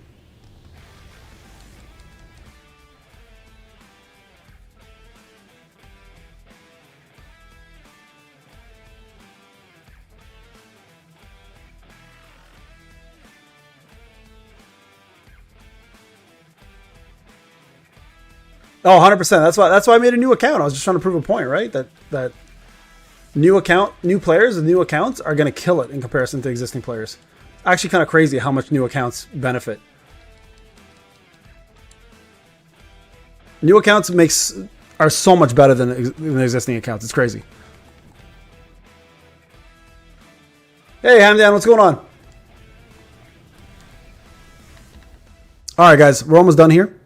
Oh, 100%. That's why I made a new account. I was just trying to prove a point, right? That new players with new accounts are going to kill it in comparison to existing players. Actually kind of crazy how much new accounts benefit. New accounts are so much better than existing accounts. It's crazy. Hey, Hamdan, what's going on? All right, guys, we're almost done here.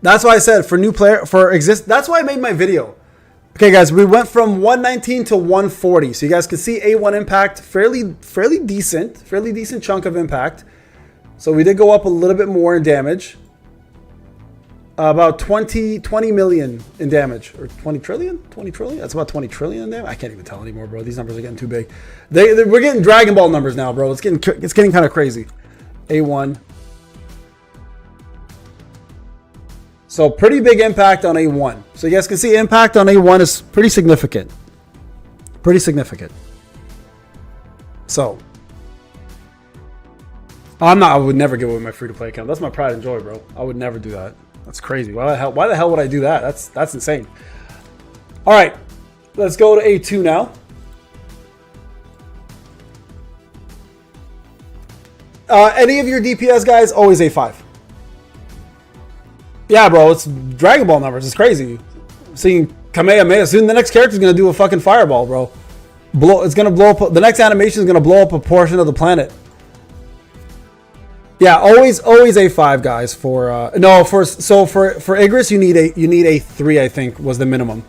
That's why I said for new player that's why I made my video. Okay, guys, we went from 119 to 140. So you guys can see A1 impact, fairly decent chunk of impact. So we did go up a little bit more in damage. About 20 million in damage, or 20 trillion? 20 trillion? That's about 20 trillion in damage. I can't even tell anymore, bro. These numbers are getting too big. We're getting Dragon Ball numbers now, bro. It's getting kind of crazy. A1. So pretty big impact on A1. So you guys can see impact on A1 is pretty significant. Pretty significant. So I would never give away my free-to-play account. That's my pride and joy, bro. I would never do that. That's crazy. Why the hell would I do that? That's insane. All right. Let's go to A2 now. Any of your DPS guys, always A5. Yeah, bro, it's Dragon Ball numbers. It's crazy. Seeing Kamehameha. Soon the next character is going to do a fucking fireball, bro. It's going to blow up. The next animation is going to blow up a portion of the planet. Yeah, always A5, guys. For Igris, you need a 3, I think, was the minimum.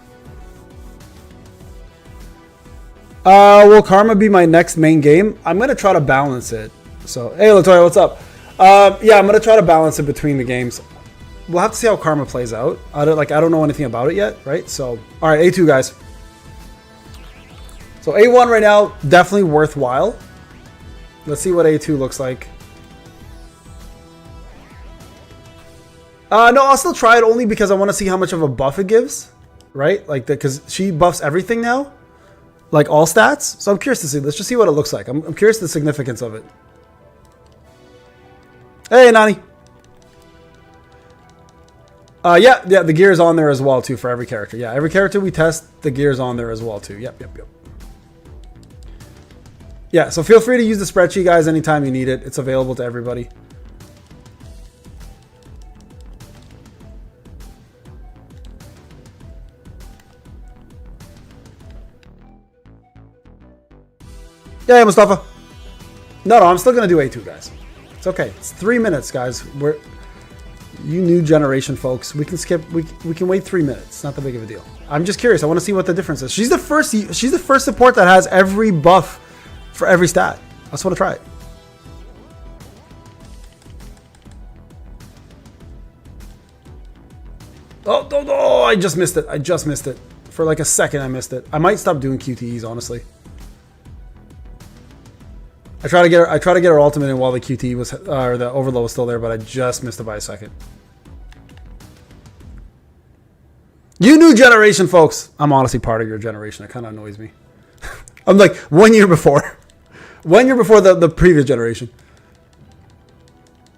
Will Karma be my next main game? I'm going to try to balance it. So, hey, Latoya, what's up? Yeah, I'm going to try to balance it between the games. We'll have to see how Karma plays out. I don't know anything about it yet, right? So, all right, A2, guys. So A1 right now, definitely worthwhile. Let's see what A2 looks like. No, I'll still try it only because I want to see how much of a buff it gives, right? Like, because she buffs everything now, like all stats. So I'm curious to see. Let's just see what it looks like. I'm curious the significance of it. Hey, Nani. Yeah, the gear's on there as well too for every character. Yeah, every character we test, the gear's on there as well too. Yep. Yeah, so feel free to use the spreadsheet, guys, anytime you need it. It's available to everybody. Yeah, Mustafa. No, I'm still gonna do A2, guys. It's okay. It's 3 minutes, guys. You new generation folks, we can skip. We can wait 3 minutes. It's not that big of a deal. I'm just curious. I want to see what the difference is. She's the first support that has every buff for every stat. I just want to try it. Oh! I just missed it. For like a second, I missed it. I might stop doing QTEs, honestly. I try to get her ultimate in while the QTE was or the overload was still there, but I just missed it by a second. You new generation, folks. I'm honestly part of your generation. It kind of annoys me. I'm like 1 year before. 1 year before the previous generation.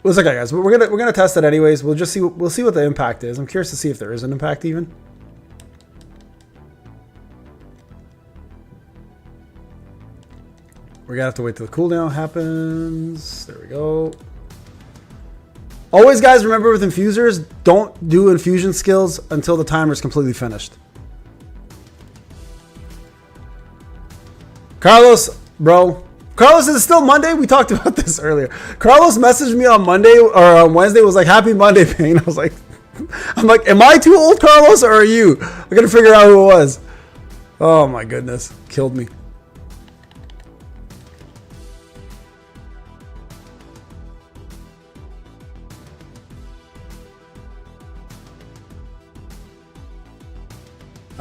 It's okay, guys. We're gonna test it anyways. We'll see what the impact is. I'm curious to see if there is an impact even. We're gonna have to wait till the cooldown happens. There we go. Always, guys, remember with infusers, don't do infusion skills until the timer is completely finished. Carlos, bro. Carlos, is it still Monday? We talked about this earlier. Carlos messaged me on Monday or on Wednesday, was like, happy Monday, Payne. I was like, am I too old, Carlos, or are you? I gotta figure out who it was. Oh my goodness. Killed me.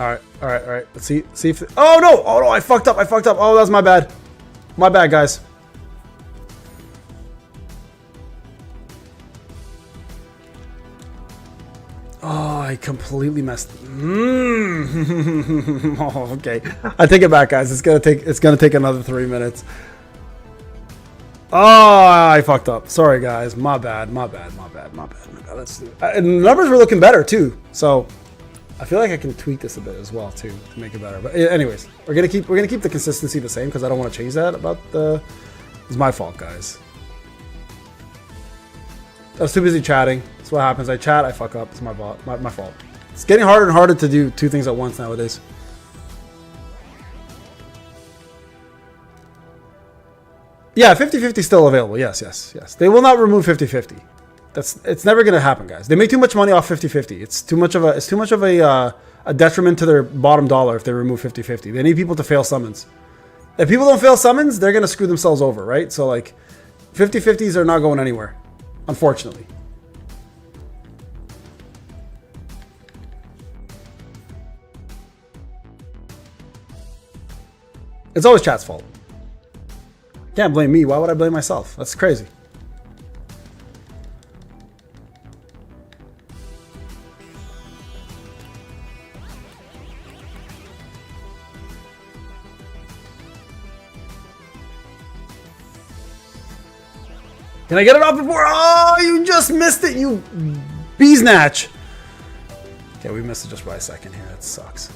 All right. Let's see if... Oh, no. Oh, no. I fucked up. Oh, that's my bad. My bad, guys. Oh, I completely messed... Oh, okay. I take it back, guys. It's gonna take another 3 minutes. Oh, I fucked up. Sorry, guys. My bad. Let's do it. And the numbers were looking better, too. So... I feel like I can tweak this a bit as well too to make it better. But anyways, we're gonna keep the consistency the same because I don't want to change that about the. It's my fault, guys. I was too busy chatting. That's what happens. I chat, I fuck up. It's my fault. My fault. It's getting harder and harder to do 2 things at once nowadays. Yeah, 50-50 is still available. Yes. They will not remove 50-50. It's never gonna happen, guys. They make too much money off 50-50. It's too much of a detriment to their bottom dollar if they remove 50-50. They need people to fail summons. If people don't fail summons, they're gonna screw themselves over, right? So like 50-50s are not going anywhere, unfortunately. It's always chat's fault. Can't blame me. Why would I blame myself? That's crazy. Can I get it off before? Oh, you just missed it, you beesnatch. Okay, we missed it just by a second here. That sucks.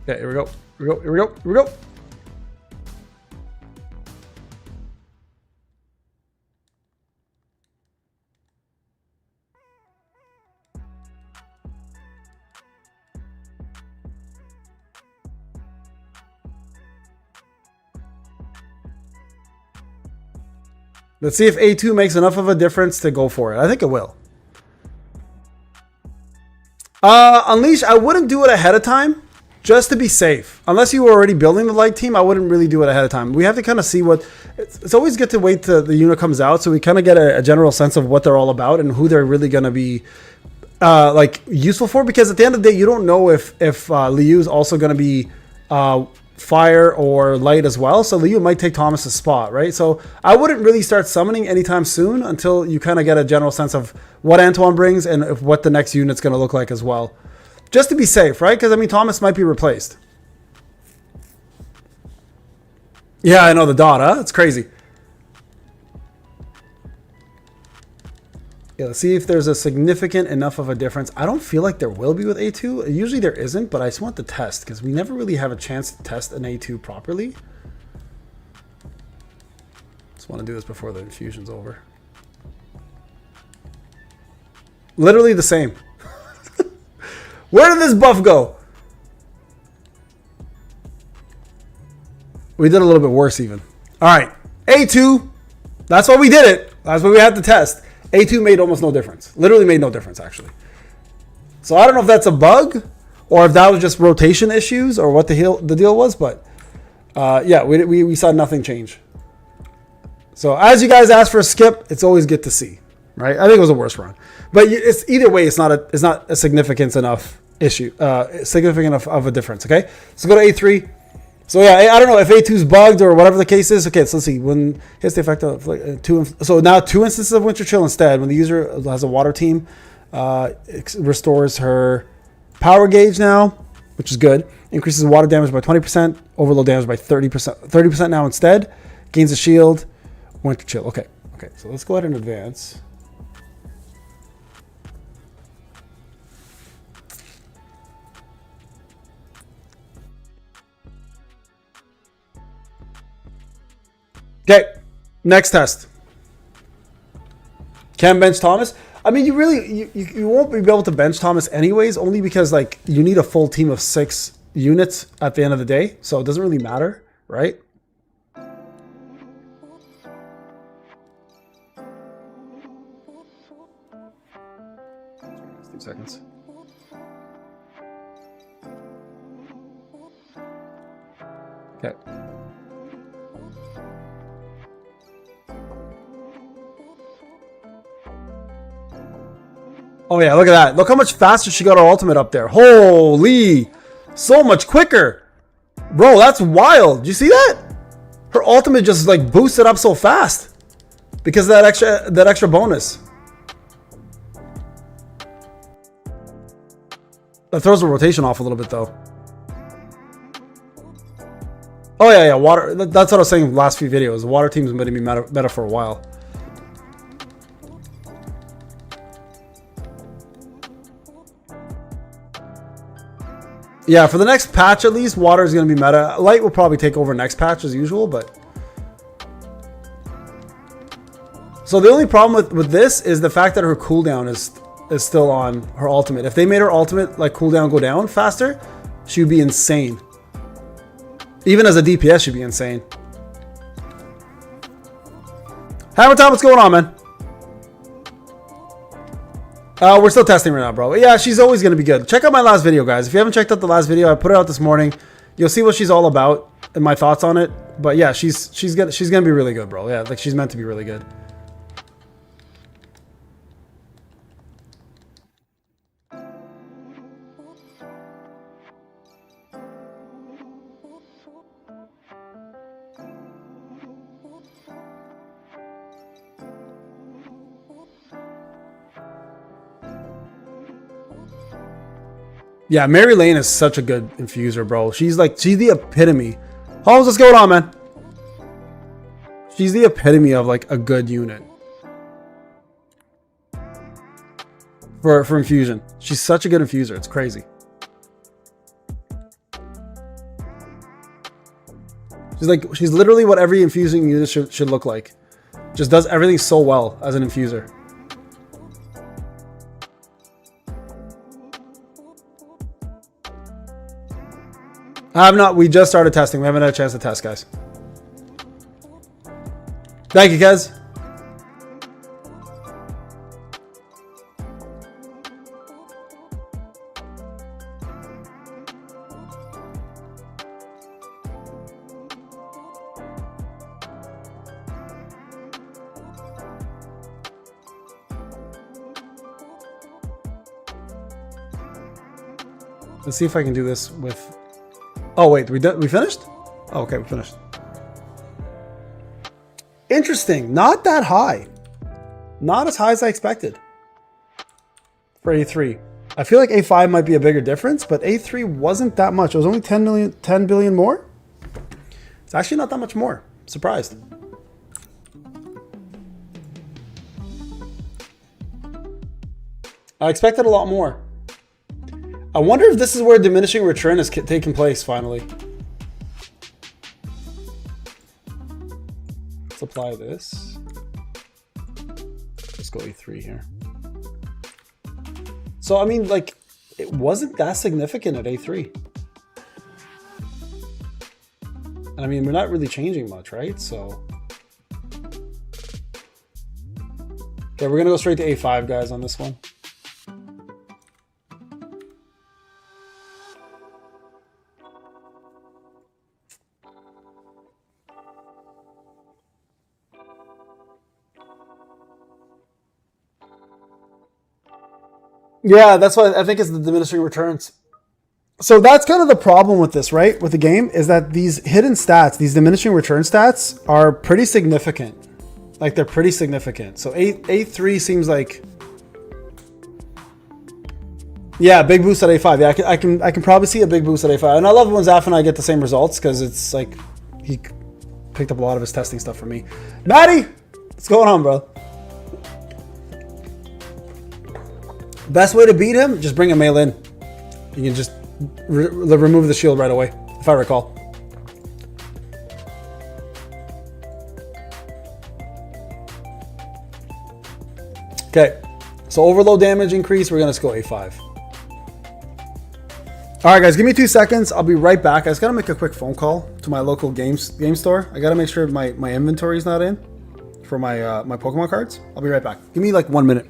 Okay, here we go. Let's see if A2 makes enough of a difference to go for it. I think it will. Unleash, I wouldn't do it ahead of time just to be safe. Unless you were already building the light team, I wouldn't really do it ahead of time. We have to kind of see what... It's always good to wait till the unit comes out so we kind of get a general sense of what they're all about and who they're really going to be like useful for. Because at the end of the day, you don't know if Liu is also going to be... fire or light as well, so Liu might take Thomas's spot, right? So I wouldn't really start summoning anytime soon until you kind of get a general sense of what Antoine brings and if what the next unit's going to look like as well, just to be safe, right? Because I mean, Thomas might be replaced. Yeah, I know the dot, huh? It's crazy. Yeah, let's see if there's a significant enough of a difference. I don't feel like there will be with A2. Usually there isn't, but I just want to test because we never really have a chance to test an A2 properly. Just want to do this before the infusion's over. Literally the same. Where did this buff go? We did a little bit worse even. All right, A2. That's why we did it. That's why we had to test. A2 made almost no difference. Literally made no difference, actually. So I don't know if that's a bug or if that was just rotation issues or what the deal was, but yeah, we saw nothing change. So as you guys asked for a skip, it's always good to see, right? I think it was a worse run, but it's either way, it's not a significant enough issue, significant enough of a difference. Okay, so go to A3. So yeah, I don't know if A2's bugged or whatever the case is. Okay, so let's see. When hits the effect of like so now 2 instances of Winter Chill instead. When the user has a water team, it restores her power gauge now, which is good. Increases water damage by 20%, overload damage by 30%. 30% now instead. Gains a shield. Winter Chill. Okay. So let's go ahead and advance. Okay, next test. Can bench Thomas? I mean, you won't be able to bench Thomas anyways, only because like you need a full team of 6 units at the end of the day, so it doesn't really matter, right? 2 seconds. Okay. Oh yeah, look at that. Look how much faster she got her ultimate up there. Holy! So much quicker. Bro, that's wild. Do you see that? Her ultimate just like boosted up so fast. Because of that extra bonus. That throws the rotation off a little bit though. Oh yeah, water. That's what I was saying in the last few videos. The water team's been to be meta for a while. Yeah, for the next patch at least, water is going to be meta. Light will probably take over next patch as usual, but... So the only problem with this is the fact that her cooldown is still on her ultimate. If they made her ultimate like cooldown go down faster, she would be insane. Even as a DPS, she'd be insane. Hammer Time, what's going on, man? We're still testing right now, bro. Yeah, she's always going to be good. Check out my last video, guys. If you haven't checked out the last video, I put it out this morning. You'll see what she's all about and my thoughts on it. But yeah, she's going to be really good, bro. Yeah, like she's meant to be really good. Yeah, Mary Lane is such a good infuser, bro. She's the epitome. Holmes, what's going on, man? She's the epitome of like a good unit. For infusion. She's such a good infuser. It's crazy. She's literally what every infusing unit should look like. Just does everything so well as an infuser. We just started testing. We haven't had a chance to test, guys. Thank you, Kez. Let's see if I can do this with... Oh, wait, we finished? Oh, okay, we finished. Interesting. Not that high. Not as high as I expected for A3. I feel like A5 might be a bigger difference, but A3 wasn't that much. It was only 10 billion more. It's actually not that much more. Surprised. I expected a lot more. I wonder if this is where diminishing return is taking place finally. Let's apply this. Let's go A3 here. So, I mean, like, it wasn't that significant at A3. And I mean, we're not really changing much, right? So. Okay, we're going to go straight to A5, guys, on this one. Yeah, that's what I think is the diminishing returns. So that's kind of the problem with this, right? With the game is that these hidden stats, these diminishing return stats are pretty significant. Like they're pretty significant. So A3 seems like, yeah, big boost at A5. Yeah, I can probably see a big boost at A5. And I love when Zaf and I get the same results because it's like he picked up a lot of his testing stuff from me. Maddie, what's going on, bro? Best way to beat him, just bring a mail in. You can just remove the shield right away, if I recall. Okay, so overload damage increase, we're gonna just go A5. All right, guys, give me 2 seconds. I'll be right back. I just gotta make a quick phone call to my local game store. I gotta make sure my inventory is not in for my my Pokemon cards. I'll be right back. Give me like 1 minute.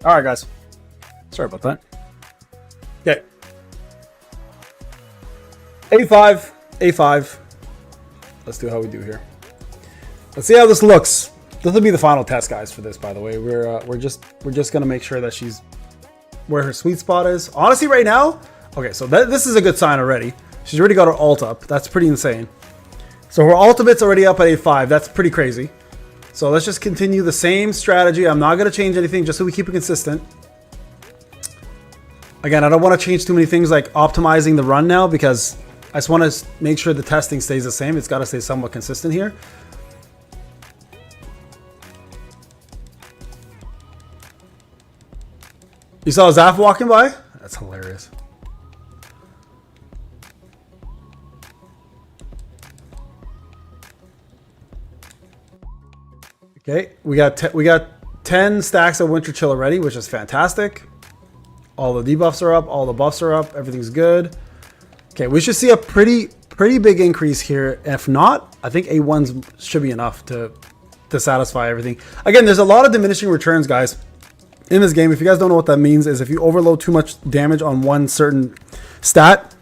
All right, guys. Sorry about that. Okay. A5, A5. Let's do how we do here. Let's see how this looks. This will be the final test, guys, for this. By the way, we're just gonna make sure that she's where her sweet spot is. Honestly, right now, okay. So this is a good sign already. She's already got her ult up. That's pretty insane. So her ultimate's already up at A5. That's pretty crazy. So let's just continue the same strategy. I'm not gonna change anything, just so we keep it consistent. Again, I don't want to change too many things like optimizing the run now, because I just want to make sure the testing stays the same. It's got to stay somewhat consistent here. You saw Zaf walking by? That's hilarious. Okay, we got 10 stacks of Winter Chill already, which is fantastic. All the debuffs are up, all the buffs are up, everything's good. Okay, we should see a pretty big increase here. If not, I think A1s should be enough to satisfy everything. Again, there's a lot of diminishing returns, guys, in this game. If you guys don't know what that means, is if you overload too much damage on one certain stat,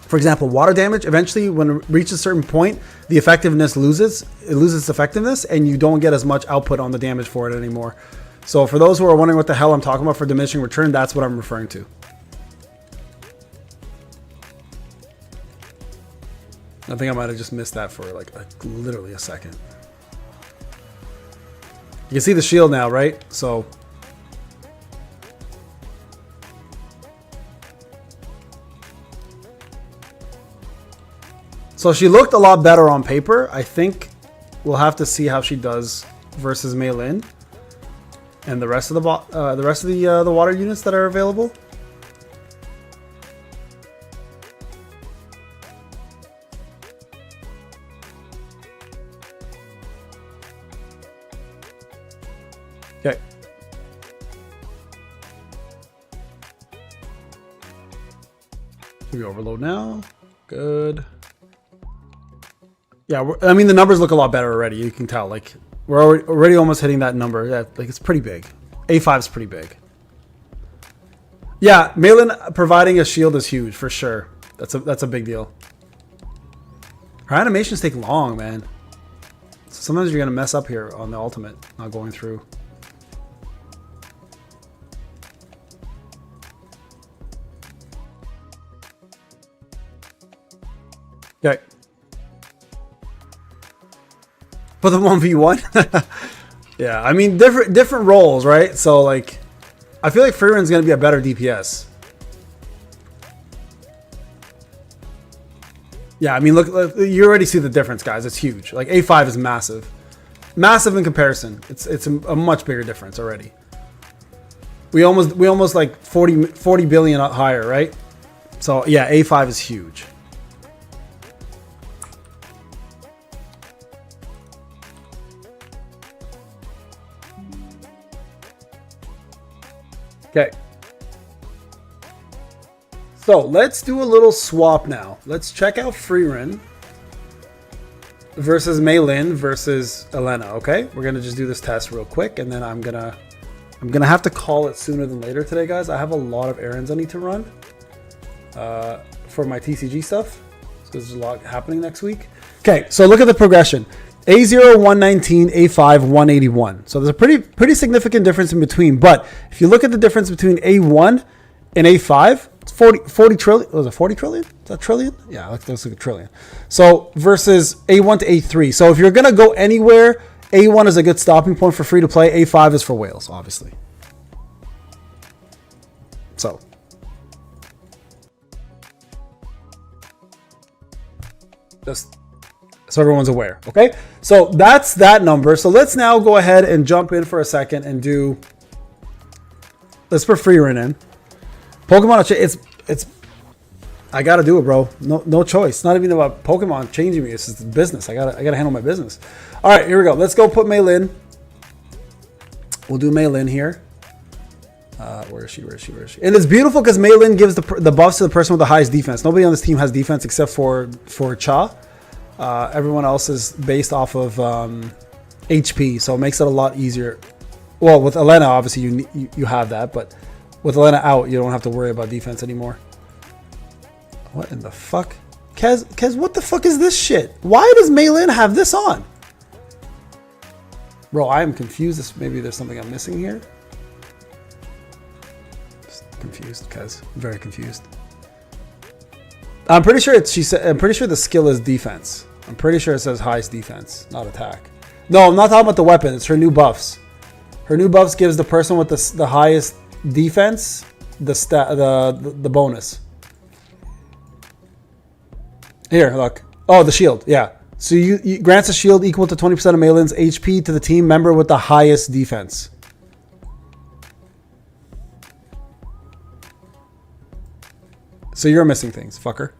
for example, water damage, eventually when it reaches a certain point, the effectiveness loses. It loses its effectiveness, and you don't get as much output on the damage for it anymore. So for those who are wondering what the hell I'm talking about for diminishing return, that's what I'm referring to. I think I might have just missed that for like literally a second. You can see the shield now, right? So she looked a lot better on paper. I think we'll have to see how she does versus Mei Lin and the rest of the water units that are available. Okay. Can we overload now? Good. Yeah, I mean, the numbers look a lot better already. You can tell, like, we're already almost hitting that number. Yeah, like, it's pretty big. A5 is pretty big. Yeah, Mei Lin providing a shield is huge for sure. That's a big deal. Her animations take long, man. So sometimes you're gonna mess up here on the ultimate, not going through. Okay. For the 1v1? Yeah, I mean, different roles, right? So, like, I feel like Frieren's going to be a better DPS. Yeah, I mean, look, you already see the difference, guys. It's huge. Like, A5 is massive. Massive in comparison. It's a much bigger difference already. We almost like 40 billion higher, right? So, yeah, A5 is huge. Okay. So let's do a little swap now. Let's check out Frieren versus Mei Lin versus Elena. Okay, we're gonna just do this test real quick, and then I'm gonna have to call it sooner than later today, guys. I have a lot of errands I need to run for my TCG stuff, because there's a lot happening next week. Okay, so look at the progression. A0 119, A5 181. So there's a pretty significant difference in between. But if you look at the difference between A1 and A5, it's 40 trillion. Was it 40 trillion? Is that trillion? Yeah, looks like a trillion. So versus A1 to A3. So if you're gonna go anywhere, A1 is a good stopping point for free to play. A5 is for whales, obviously. So just so everyone's aware, okay? So that's that number. So let's now go ahead and jump in for a second and do. Let's put Frieren in. Pokemon, it's. I gotta do it, bro. No choice. It's not even about Pokemon changing me. It's just business. I gotta handle my business. All right, here we go. Let's go put Mei Lin. We'll do Mei Lin here. Where is she? And it's beautiful because Mei Lin gives the buffs to the person with the highest defense. Nobody on this team has defense except for Cha. Everyone else is based off of HP, so it makes it a lot easier Well, with Elena, obviously you have that, but with Elena out, you don't have to worry about defense anymore. What in the fuck? Kez, what the fuck is this shit? Why does Mei Lin have this on? Bro, I am confused. Maybe there's something I'm missing here. Just confused, Kez. Very confused. I'm pretty sure I'm pretty sure the skill is defense. I'm pretty sure it says highest defense, not attack. No, I'm not talking about the weapon. It's her new buffs. Her new buffs gives the person with the highest defense the bonus. Here, look. Oh, the shield. Yeah. So you grants a shield equal to 20% of Mei Lin's HP to the team member with the highest defense. So you're missing things, fucker.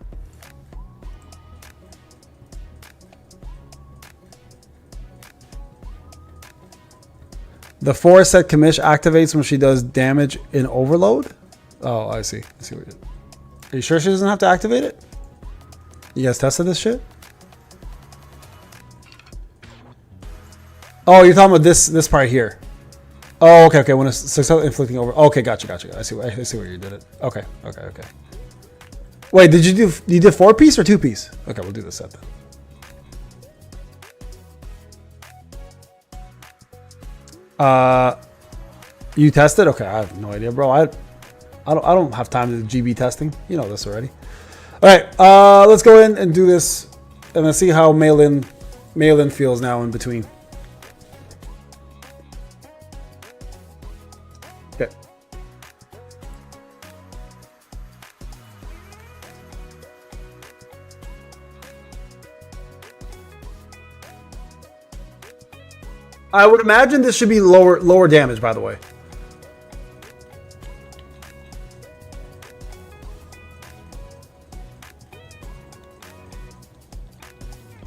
The 4-set commish activates when she does damage in overload. Oh, I see. I see what you did. Are you sure she doesn't have to activate it? You guys tested this shit? Oh, you're talking about this part here. Oh, okay. When it's successful inflicting over. Okay, gotcha. I see where you did it. Okay. Wait, you did 4-piece or 2-piece? Okay, we'll do this set then. You tested? Okay, I have no idea, bro. I don't have time to do GB testing. You know this already. All right, let's go in and do this, and let's see how Mei Lin feels now in between. Okay. I would imagine this should be lower damage, by the way.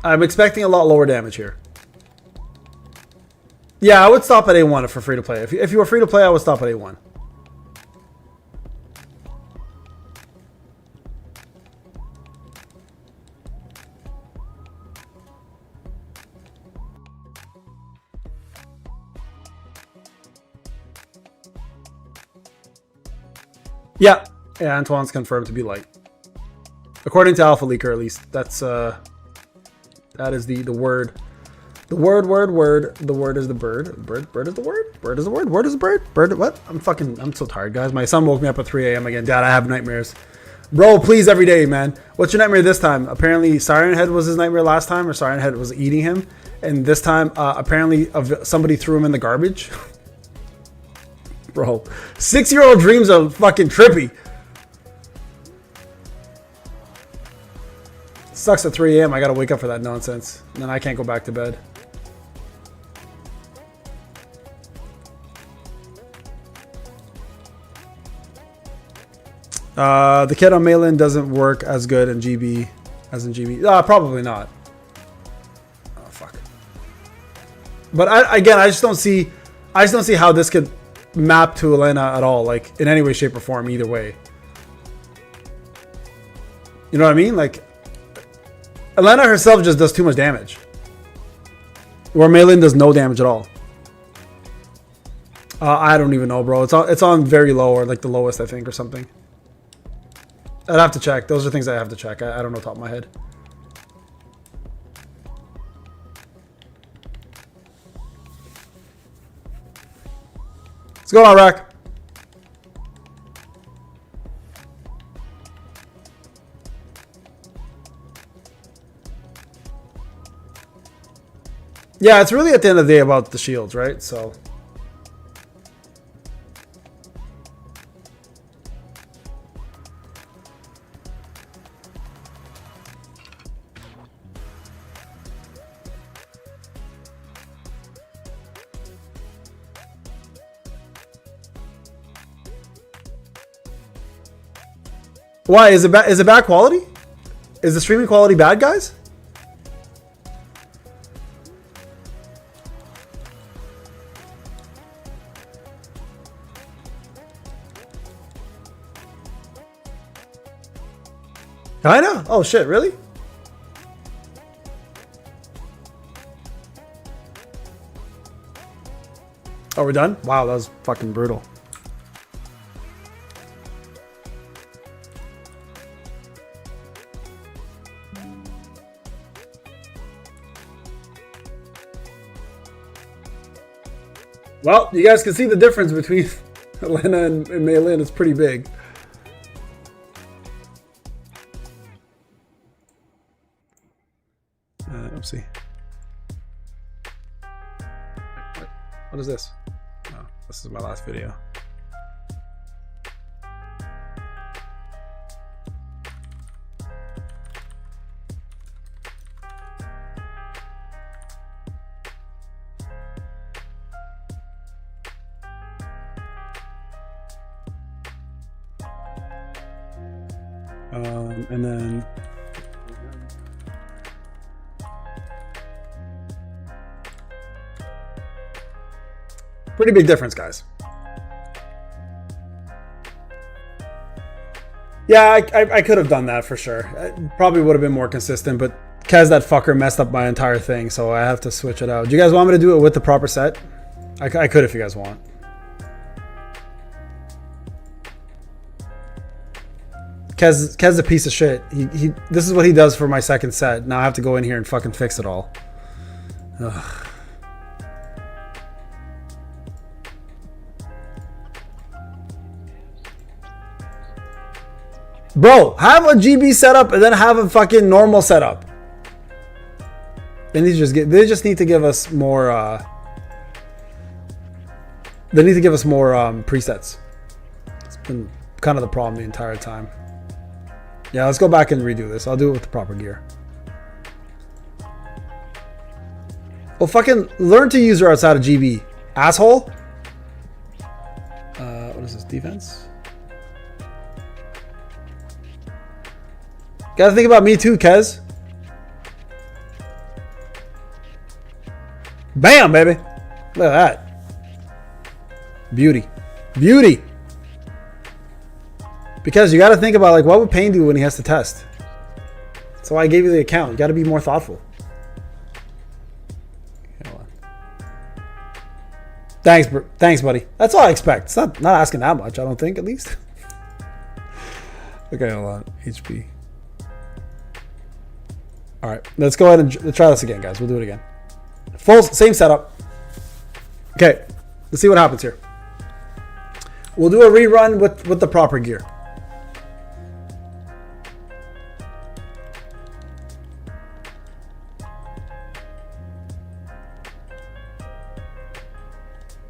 I'm expecting a lot lower damage here. Yeah, I would stop at A1 for free to play. If you were free to play, I would stop at A1. Yeah, Antoine's confirmed to be light. According to Alpha Leaker, at least. That is the word. The word. The word is the bird. Bird is the word. Bird is the word. Word is the bird. Bird, what? I'm so tired, guys. My son woke me up at 3 a.m. again. Dad, I have nightmares. Bro, please, every day, man. What's your nightmare this time? Apparently, Siren Head was his nightmare last time, or Siren Head was eating him. And this time, apparently, somebody threw him in the garbage. Bro, 6-year-old dreams are fucking trippy. Sucks at 3 a.m. I gotta wake up for that nonsense. And then I can't go back to bed. The kit on Mei Lin doesn't work as good in GB as in GB. Probably not. Oh fuck. But I just don't see how this could map to Elena at all, like in any way, shape, or form, either way. You know what I mean? Like, Elena herself just does too much damage, where Mei Lin does no damage at all. I don't even know, bro. It's on very low, or like the lowest, I think, or something. I'd have to check. Those are things I have to check. I don't know top of my head. What's going on, Rack? Yeah, it's really at the end of the day about the shields, right? So. Why is it bad? Is it bad quality? Is the streaming quality bad, guys? I know. Oh shit! Really? Oh, we're done? Wow, that was fucking brutal. Well, you guys can see the difference between Elena and Maylin. It's pretty big. Oopsie. What is this? Oh, this is my last video. And then pretty big difference, guys. Yeah, I could have done that for sure. It probably would have been more consistent, but Kez, that fucker, messed up my entire thing, so I have to switch it out. Do you guys want me to do it with the proper set? I could if you guys want. Kez a piece of shit. This is what he does for my second set. Now I have to go in here and fucking fix it all. Ugh. Bro, have a GB setup and then have a fucking normal setup. They just need to give us more presets. It's been kind of the problem the entire time. Yeah, let's go back and redo this. I'll do it with the proper gear. Well, fucking learn to use her outside of GB. Asshole. What is this? Defense? Gotta think about me too, Kez. Bam, baby. Look at that. Beauty. Beauty. Because you got to think about, like, what would Payne do when he has to test? So I gave you the account. You got to be more thoughtful. Thanks, buddy. That's all I expect. It's not asking that much, I don't think, at least. Okay, hold on. HP. All right, let's go ahead and try this again, guys. We'll do it again. Same setup. Okay, let's see what happens here. We'll do a rerun with the proper gear.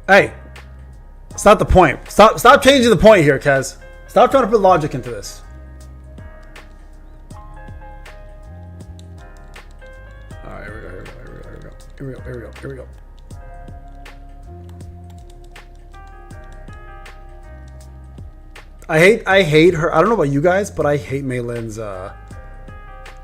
Hey, it's not the point. Stop changing the point here, Kez. Stop trying to put logic into this. All right, here we go. I hate her. I don't know about you guys, but I hate Maylin's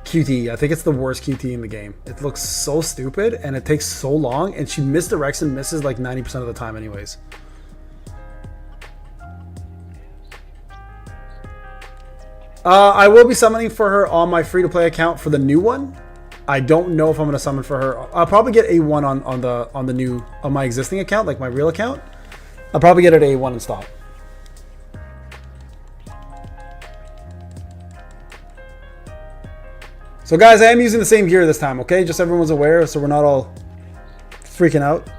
QT. I think it's the worst QT in the game. It looks so stupid and it takes so long, and she misdirects and misses like 90% of the time anyways. I will be summoning for her on my free-to-play account for the new one. I don't know if I'm going to summon for her. I'll probably get A1 on my existing account, like my real account. I'll probably get it A1 and stop. So guys, I am using the same gear this time, okay? Just everyone's aware, so we're not all freaking out.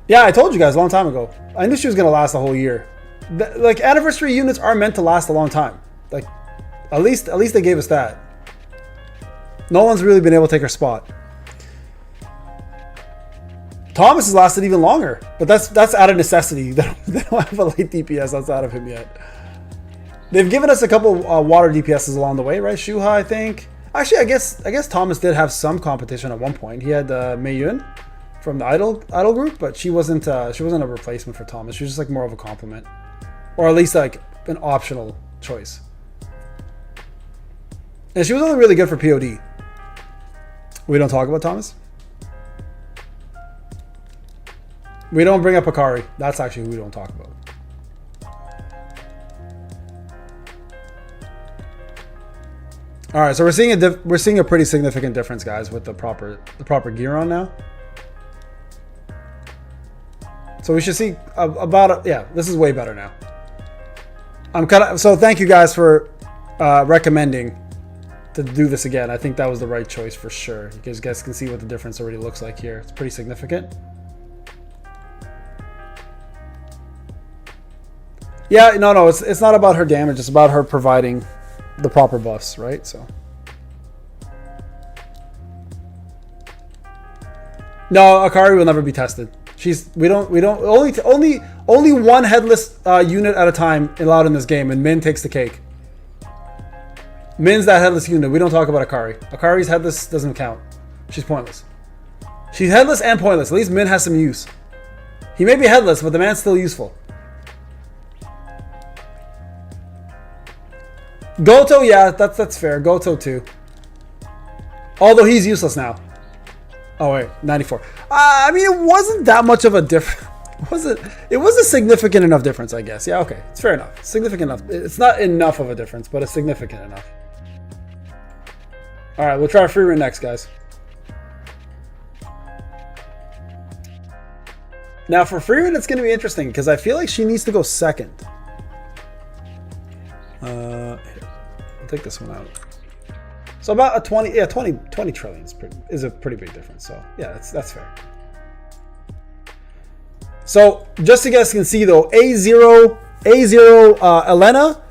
Yeah, I told you guys a long time ago. I knew she was going to last the whole year. Like, anniversary units are meant to last a long time. Like, at least they gave us that. No one's really been able to take her spot. Thomas has lasted even longer, but that's out of necessity. They don't have a late DPS outside of him yet. They've given us a couple water DPSs along the way, right? Shuha, I think. Actually, I guess Thomas did have some competition at one point. He had Mei Yun from the Idol group, but she wasn't a replacement for Thomas. She was just like more of a compliment, or at least like an optional choice. And she was only really good for POD. We don't talk about Thomas. We don't bring up Akari. That's actually who we don't talk about. All right, so we're seeing a pretty significant difference, guys, with the proper gear on now. So we should see about yeah. This is way better now. I'm kind of so. Thank you guys for recommending to do this again. I think that was the right choice for sure. You guys can see what the difference already looks like here. It's pretty significant. Yeah, no, it's not about her damage. It's about her providing the proper buffs, right? So. No, Akari will never be tested. Only one headless unit at a time allowed in this game, and Min takes the cake. Min's that headless unit. We don't talk about Akari. Akari's headless doesn't count. She's pointless. She's headless and pointless. At least Min has some use. He may be headless, but the man's still useful. Goto, yeah, that's fair. Goto too. Although he's useless now. Oh wait, 94. I mean, it wasn't that much of a difference. It was a significant enough difference, I guess. Yeah, okay, it's fair enough. Significant enough. It's not enough of a difference, but it's significant enough. All right, we'll try Frieren next, guys. Now for Frieren, it's going to be interesting because I feel like she needs to go second. Here, I'll take this one out. So about a 20 trillion is a pretty big difference. So yeah, that's fair. So just so you guys can see though, A0 Elena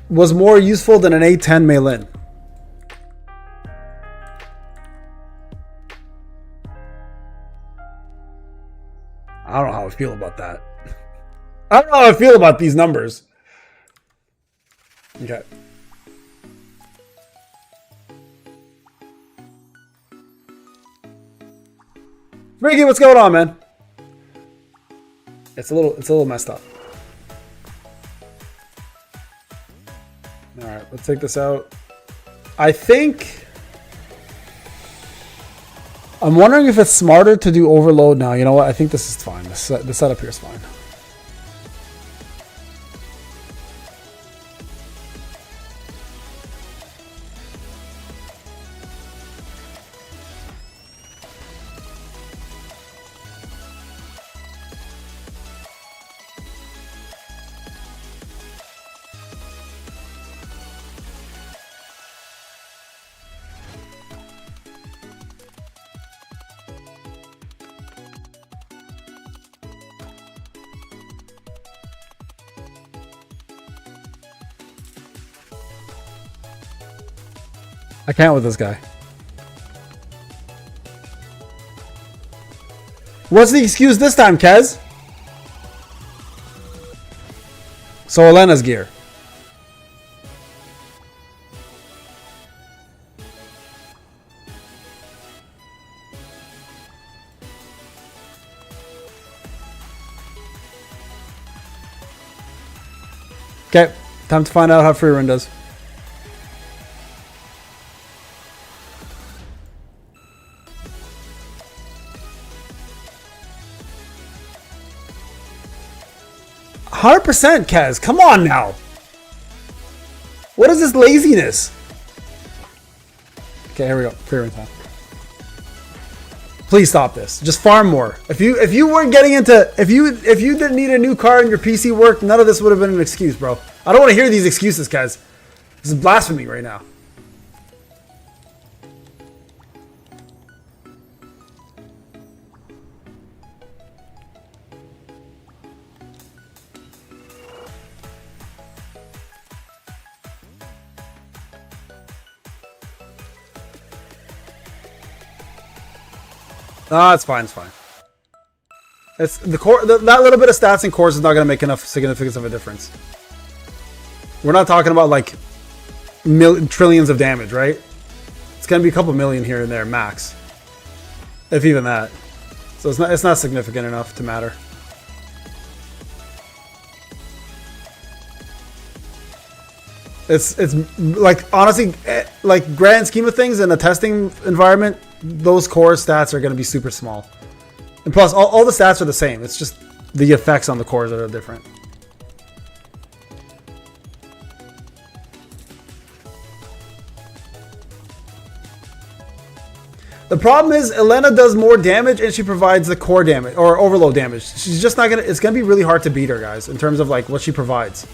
was more useful than an A10 Mei Lin. I don't know how I feel about that. I don't know how I feel about these numbers. Okay. Ricky, what's going on, man? It's a little messed up. All right, let's take this out. I think I'm wondering if it's smarter to do overload now. You know what? I think this is fine. The setup here is fine. I can't with this guy. What's the excuse this time, Kez? So Elena's gear. Okay, time to find out how Frieren does. %, Kaz. Come on now. What is this laziness? Okay, here we go. Frieren time. Please stop this. Just farm more. If you weren't getting into if you didn't need a new car and your PC worked, none of this would have been an excuse, bro. I don't want to hear these excuses, Kaz. This is blasphemy right now. Ah, it's fine. It's fine. It's the core. That little bit of stats and cores is not going to make enough significance of a difference. We're not talking about like trillions of damage, right? It's going to be a couple million here and there, max, if even that. So it's not significant enough to matter. It's like honestly, like grand scheme of things in a testing environment, those core stats are going to be super small. And plus, all the stats are the same. It's just the effects on the cores that are different. The problem is Elena does more damage and she provides the core damage or overload damage. She's just not gonna. It's gonna be really hard to beat her, guys, in terms of like what she provides.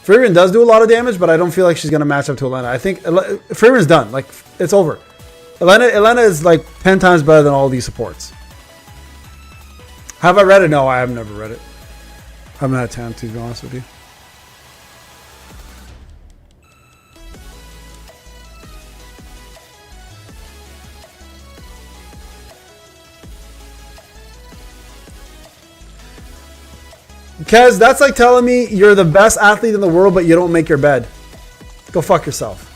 Frieren does do a lot of damage, but I don't feel like she's gonna match up to Elena. I think Frieren's done. Like it's over. Elena is like 10 times better than all these supports. Have I read it? No, I have never read it. I haven't had time to be honest with you. Because that's like telling me you're the best athlete in the world, but you don't make your bed. Go fuck yourself.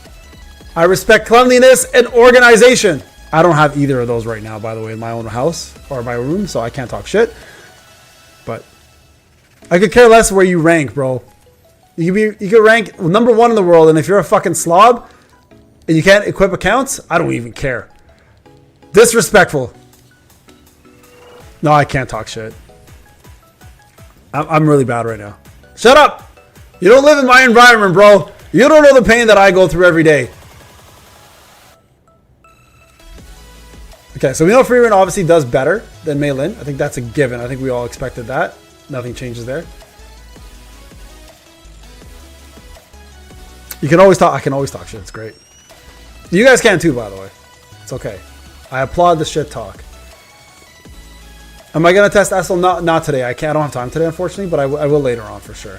I respect cleanliness and organization. I don't have either of those right now, by the way, in my own house or my room, so I can't talk shit. But I could care less where you rank, bro. You could rank #1 in the world, and if you're a fucking slob and you can't equip accounts, I don't even care. Disrespectful. No, I can't talk shit. I'm really bad right now. Shut up! You don't live in my environment, bro. You don't know the pain that I go through every day. Okay, so we know Frieren obviously does better than Mei Lin. I think that's a given. I think we all expected that. Nothing changes there. You can always talk. I can always talk shit. It's great. You guys can too, by the way. It's okay. I applaud the shit talk. Am I gonna test Essel? Not today. I don't have time today, unfortunately, but I will later on for sure.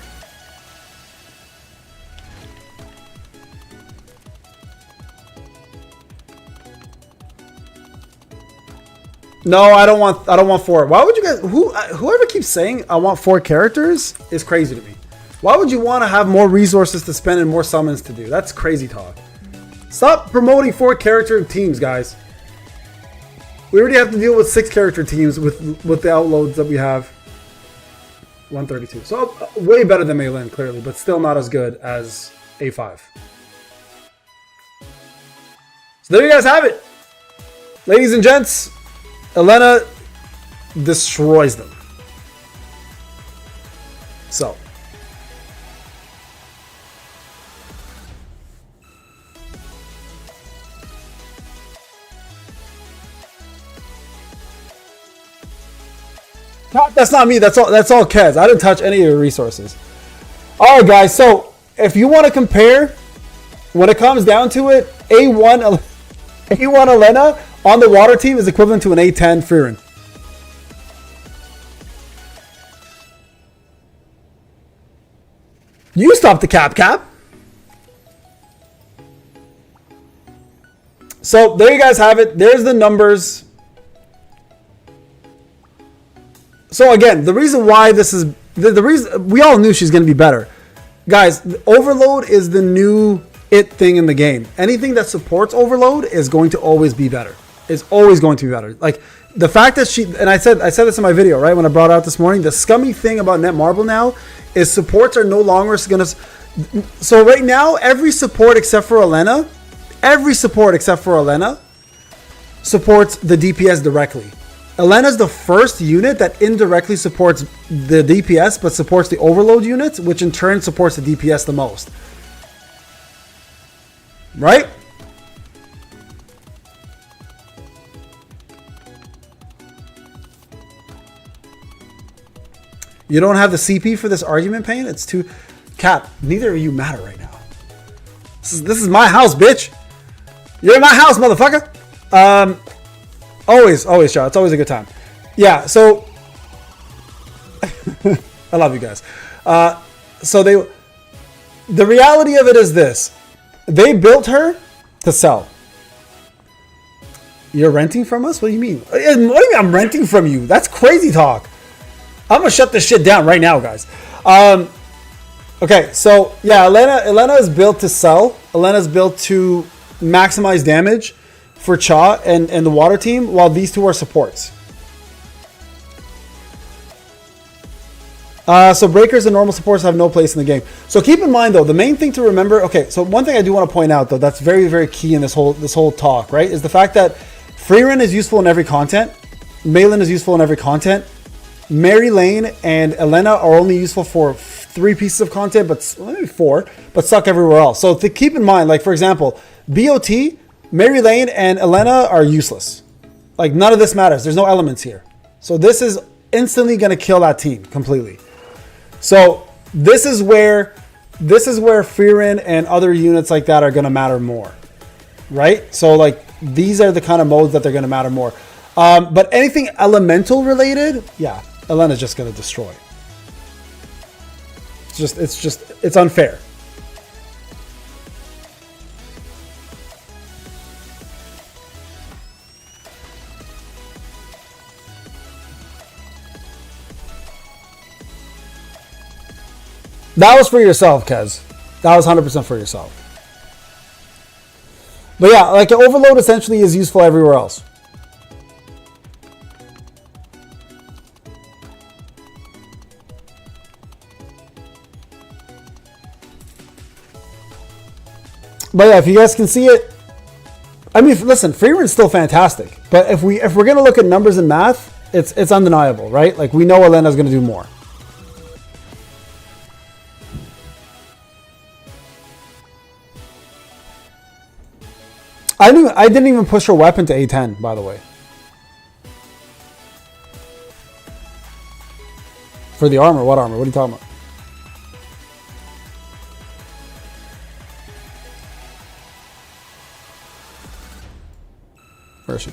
No, I don't want 4. Why would you guys? Whoever keeps saying I want 4 characters is crazy to me. Why would you want to have more resources to spend and more summons to do? That's crazy talk. Stop promoting 4 character teams, guys. We already have to deal with 6 character teams with the outloads that we have. 132. So way better than Mei Lin, clearly, but still not as good as A5. So there you guys have it. Ladies and gents, Elena destroys them. So. That's not me. That's all Kez. I didn't touch any of your resources. All right, guys. So if you want to compare, when it comes down to it, A1 Elena on the water team is equivalent to an A10 Frieren. You stop the cap. So there you guys have it. There's the numbers. So again, the reason why this is the reason we all knew she's going to be better, guys. Overload is the new it thing in the game. Anything that supports overload is going to always be better. Is always going to be better. Like the fact that she and I said this in my video right when I brought it out this morning. The scummy thing about Netmarble now is supports are no longer going to. So right now, every support except for Elena supports the DPS directly. Elena's the first unit that indirectly supports the DPS, but supports the overload units, which in turn supports the DPS the most. Right? You don't have the CP for this argument, Payne? It's too... Cap, neither of you matter right now. This is my house, bitch. You're in my house, motherfucker. Always, Shaw. It's always a good time. Yeah, so... I love you guys. The reality of it is this. They built her to sell. You're renting from us? What do you mean? What do you mean I'm renting from you? That's crazy talk. I'm going to shut this shit down right now, guys. Okay, so yeah, Elena is built to sell. Elena's built to maximize damage for Cha and the water team, while these two are supports. So breakers and normal supports have no place in the game. So keep in mind though, the main thing to remember, okay, so one thing I do want to point out though, that's very, very key in this whole talk, right, is the fact that Frieren is useful in every content, Mei Lin is useful in every content, Mary Lane and Elena are only useful for 3 pieces of content, but maybe 4, but suck everywhere else. So to keep in mind, like for example, BOT, Mary Lane, and Elena are useless. Like none of this matters. There's no elements here. So this is instantly going to kill that team completely. So this is where Frieren and other units like that are going to matter more, right? So like these are the kind of modes that they're going to matter more. But anything elemental related, yeah, Elena's just going to destroy. It's unfair. That was for yourself, Kez. That was 100% for yourself. But yeah, like Overload essentially is useful everywhere else. But yeah, if you guys can see it, I mean, listen, Frieren's still fantastic. But if we're gonna look at numbers and math, it's undeniable, right? Like we know Elena's gonna do more. I didn't even push her weapon to A10, by the way. For the armor, what armor? What are you talking about? Where is she?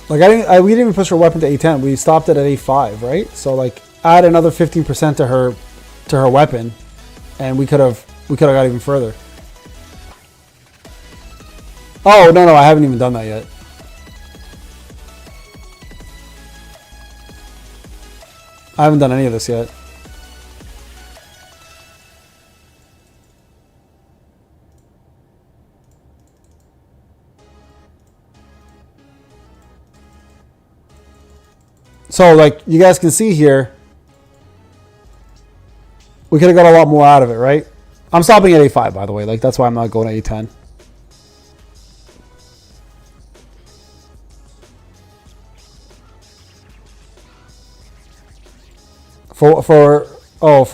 Like we didn't even push her weapon to A10. We stopped it at A5, right? So like add another 15% to her weapon, and we could have got even further. Oh no, I haven't even done that yet. I haven't done any of this yet. So like you guys can see here, we could have got a lot more out of it, right? I'm stopping at A5, by the way. Like that's why I'm not going to A10.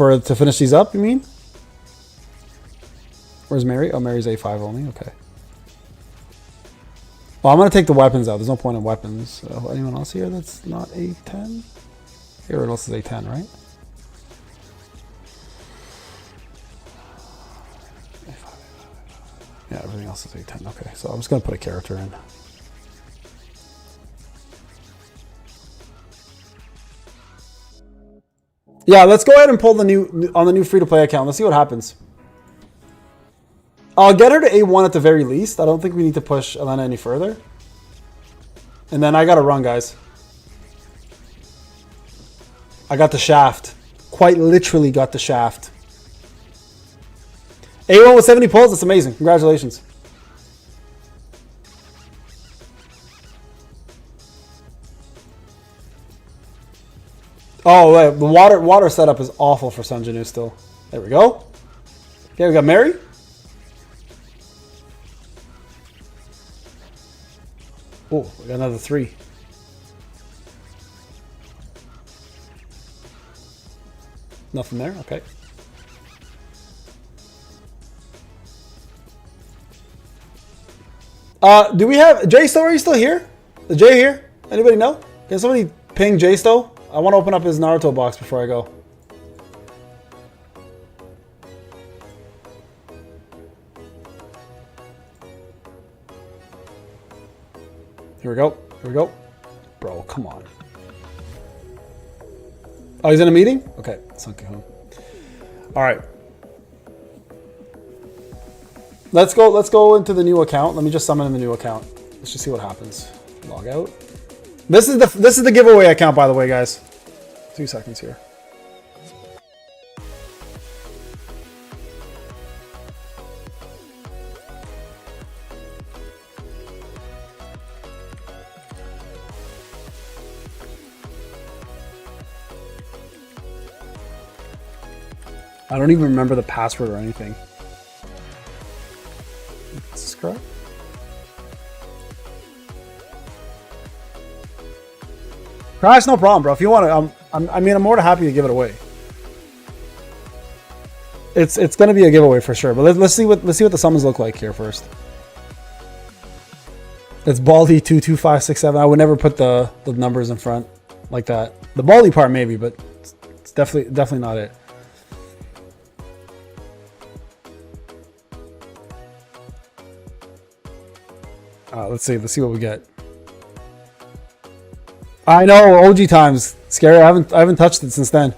To finish these up, you mean? Where's Mary? Oh, Mary's A5 only. Okay. Well, I'm going to take the weapons out. There's no point in weapons. Anyone else here that's not A10? Everyone else is A10, right? Yeah, everything else is A10. Okay, so I'm just going to put a character in. Yeah, let's go ahead and pull the new free-to-play account. Let's see what happens. I'll get her to A1 at the very least. I don't think we need to push Elena any further. And then I got to run, guys. I got the shaft. Quite literally got the shaft. A1 with 70 pulls. That's amazing. Congratulations. Oh, wait, the water setup is awful for Sanjanu still. There we go. Okay, we got Mary. Oh, we got another 3. Nothing there. Okay. Do we have Jay Stow? Are you still here? Is Jay here? Anybody know? Can somebody ping Jay Stow? I want to open up his Naruto box before I go. Here we go. Here we go. Bro, come on. Oh, he's in a meeting? Okay, sunk home. All right. Let's go into the new account. Let me just summon in the new account. Let's just see what happens. Log out. This is the giveaway account, by the way, guys. 2 seconds here. I don't even remember the password or anything. Is this correct? Crash, no problem, bro. If you want to, I'm more than happy to give it away. it's gonna be a giveaway for sure. But let's see what the summons look like here first. It's Baldy 22567. I would never put the numbers in front like that. The Baldy part maybe, but it's definitely not it. Let's see what we get. I know, OG times. Scary. I haven't touched it since then.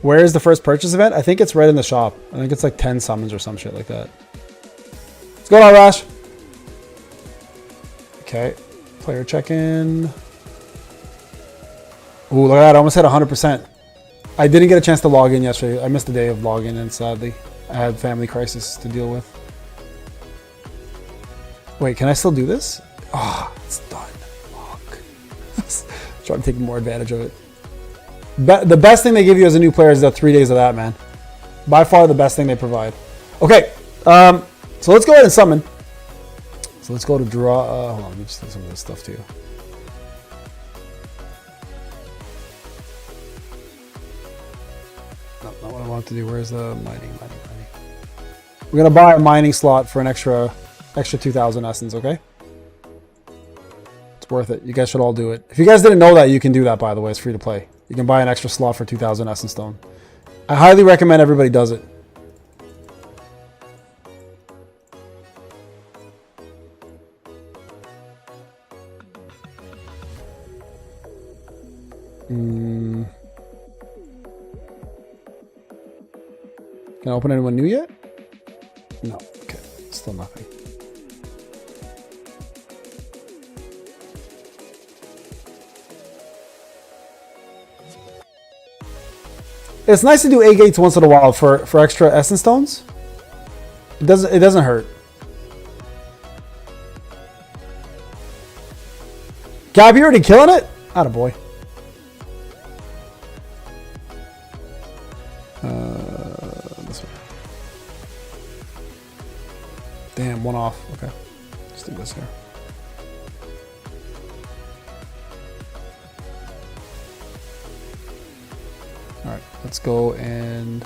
Where is the first purchase event? I think it's right in the shop. I think it's like 10 summons or some shit like that. What's going on, Rash? Okay. Player check-in. Ooh, look at that. I almost hit 100%. I didn't get a chance to log in yesterday. I missed a day of logging in, sadly. I had family crisis to deal with. Wait, can I still do this? Oh, it's done. Fuck. Try to take more advantage of it. The best thing they give you as a new player is the 3 days of that, man. By far the best thing they provide. Okay, so let's go ahead and summon. So let's go to draw. Hold on, let me just do some of this stuff too. No, not what I want to do. Where's the mining? We're gonna buy a mining slot for an extra 2,000 essence. Okay. Worth it. You guys should all do it. If you guys didn't know that, you can do that, by the way. It's free to play. You can buy an extra slot for 2,000 essence stone. I highly recommend everybody does it. Can I open anyone new yet? No. Okay. Still nothing. It's nice to do A gates once in a while for extra essence stones. It doesn't hurt. Gab, you already killing it? Attaboy. This way. Damn, one off. Okay. Let's do this here. Alright, let's go and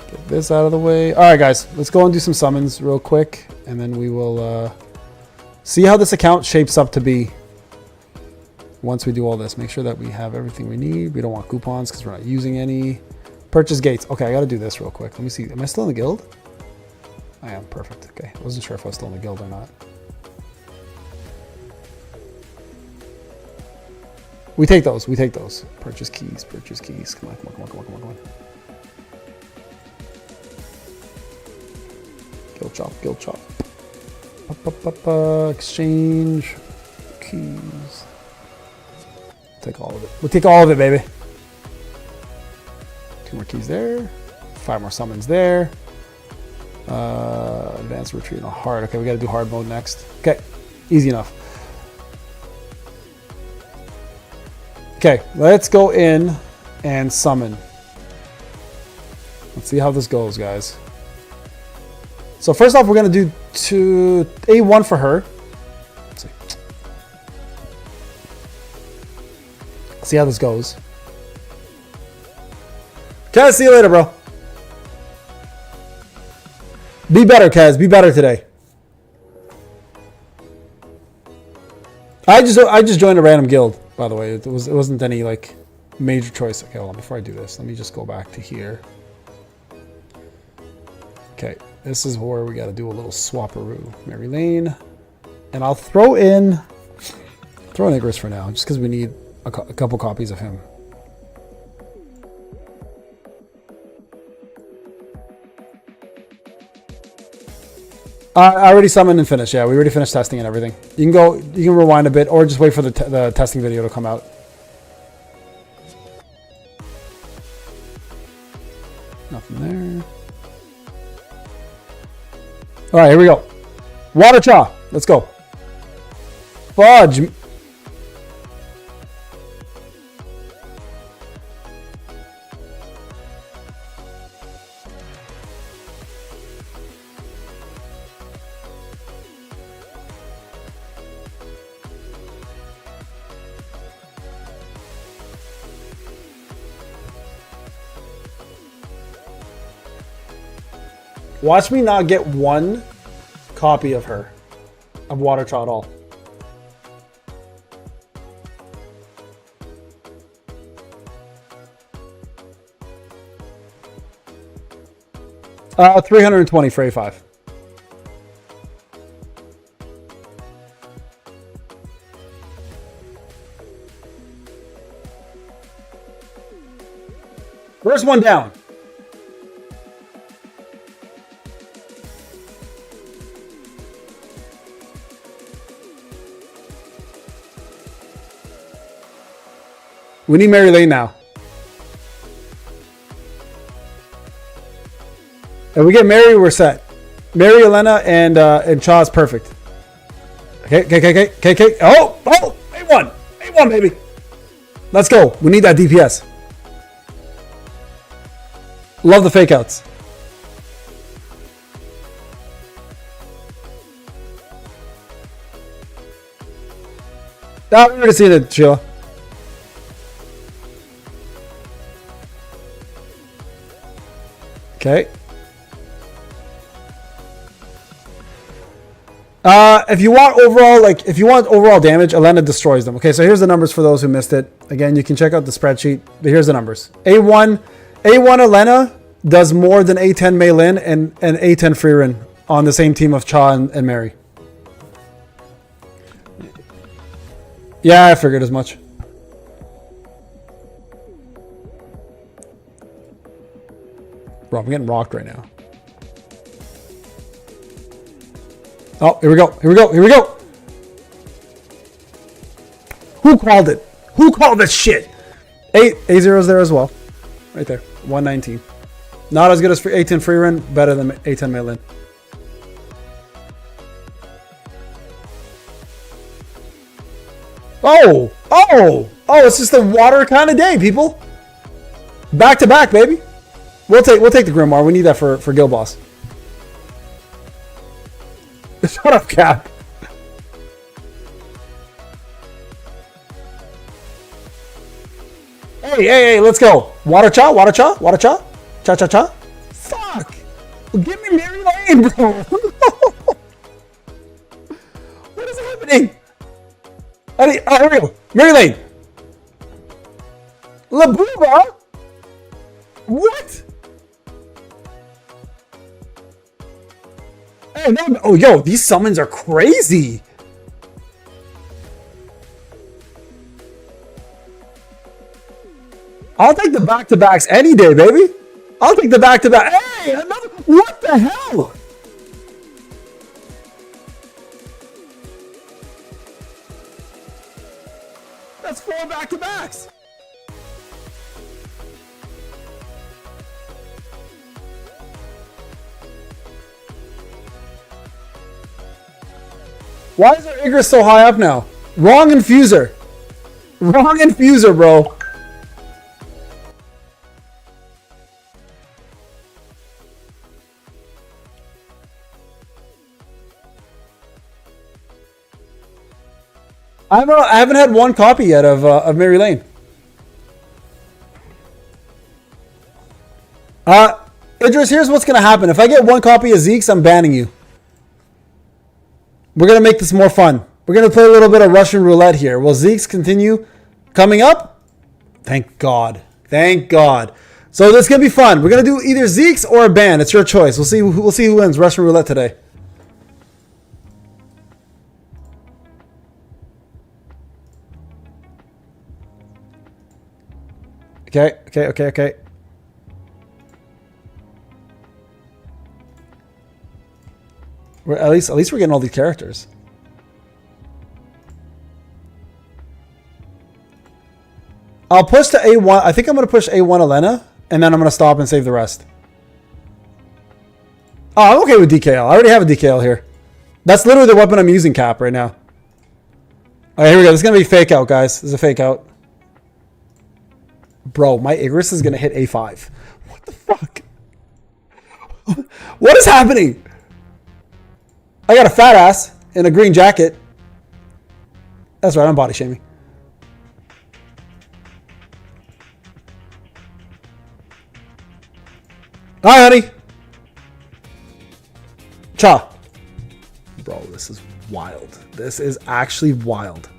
get this out of the way. Alright guys, let's go and do some summons real quick, and then we will see how this account shapes up to be once we do all this. Make sure that we have everything we need. We don't want coupons because we're not using any. Purchase gates. Okay, I gotta do this real quick. Let me see. Am I still in the guild? I am. Perfect. Okay, I wasn't sure if I was still in the guild or not. We take those. We take those. Purchase keys. Purchase keys. Come on, come on, come on, come on, come on, come on. Guild chop. Guild chop. Exchange keys. Take all of it. We'll take all of it, baby. 2 more keys there. 5 more summons there. Advanced retreat on hard. Okay, we gotta do hard mode next. Okay, easy enough. Okay, let's go in and summon. Let's see how this goes, guys. So first off, we're gonna do A1 for her. Let's see. See how this goes. Kaz, see you later, bro. Be better, Kaz. Be better today. I just joined a random guild, by the way. It wasn't any like major choice. Okay, hold on. Before I do this, let me just go back to here. Okay, this is where we got to do a little swapperoo. Mary Lane, and I'll throw in Igris for now, just because we need a couple copies of him. I already summoned and finished. Yeah, we already finished testing and everything. You can rewind a bit, or just wait for the testing video to come out. Nothing there. All right, here we go. Water Cha. Let's go. Fudge. Watch me not get one copy of her, of Water Trout all. Uh, 320 for A5. First one down. We need Mary Lane now. If we get Mary, we're set. Mary, Elena, and Cha is perfect. Okay. Oh, A1. A1, baby. Let's go. We need that DPS. Love the fake outs. We're going to see it, Sheila. Okay. If you want overall damage, Elena destroys them. Okay, so here's the numbers for those who missed it. Again, you can check out the spreadsheet, but here's the numbers. A1 Elena does more than A10 Mei Lin and A10 Frieren on the same team of Cha and Mary. Yeah, I figured as much. Bro, I'm getting rocked right now. Oh, here we go. Who called it? Who called this shit? A0's there as well. Right there. 119. Not as good as A10 Frieren, better than A10 Mei Lin. Oh, it's just a water kind of day, people. Back to back, baby. We'll take the Grimoire. We need that for Guild Boss. Shut up, Cap. Hey, let's go. Water Cha. Cha. Fuck. Give me Mary Lane, bro. What is happening? Here we go. Mary Lane. La Booba? What? Hey, no, oh, yo, these summons are crazy. I'll take the back-to-backs any day, baby. I'll take the back-to-back. Hey, another. What the hell? That's 4 back-to-backs. Why is our Igris so high up now? Wrong infuser. Wrong infuser, bro. I haven't had one copy yet of Mary Lane. Idris, here's what's going to happen. If I get one copy of Zeke's, I'm banning you. We're going to make this more fun. We're going to play a little bit of Russian roulette here. Will Zeke's continue coming up? Thank God. Thank God. So this is going to be fun. We're going to do either Zeke's or a ban. It's your choice. We'll see who wins Russian roulette today. Okay. At least we're getting all these characters. I'll push to A1. I think I'm going to push A1 Elena, and then I'm going to stop and save the rest. Oh, I'm okay with DKL. I already have a DKL here. That's literally the weapon I'm using, Cap, right now. All right, here we go. This is going to be fake out, guys. This is a fake out. Bro, my Igris is going to hit A5. What the fuck? What is happening? I got a fat ass in a green jacket. That's right, I'm body shaming. Hi, honey. Cha. Bro, this is wild. This is actually wild.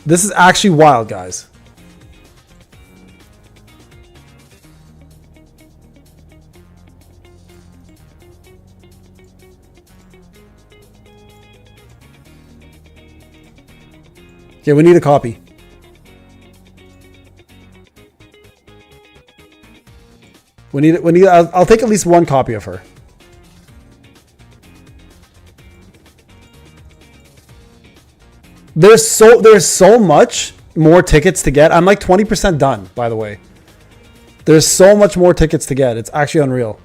This is actually wild, guys. Okay, we need a copy. I'll take at least one copy of her. There's so much more tickets to get. I'm like 20% done, by the way. There's so much more tickets to get. It's actually unreal.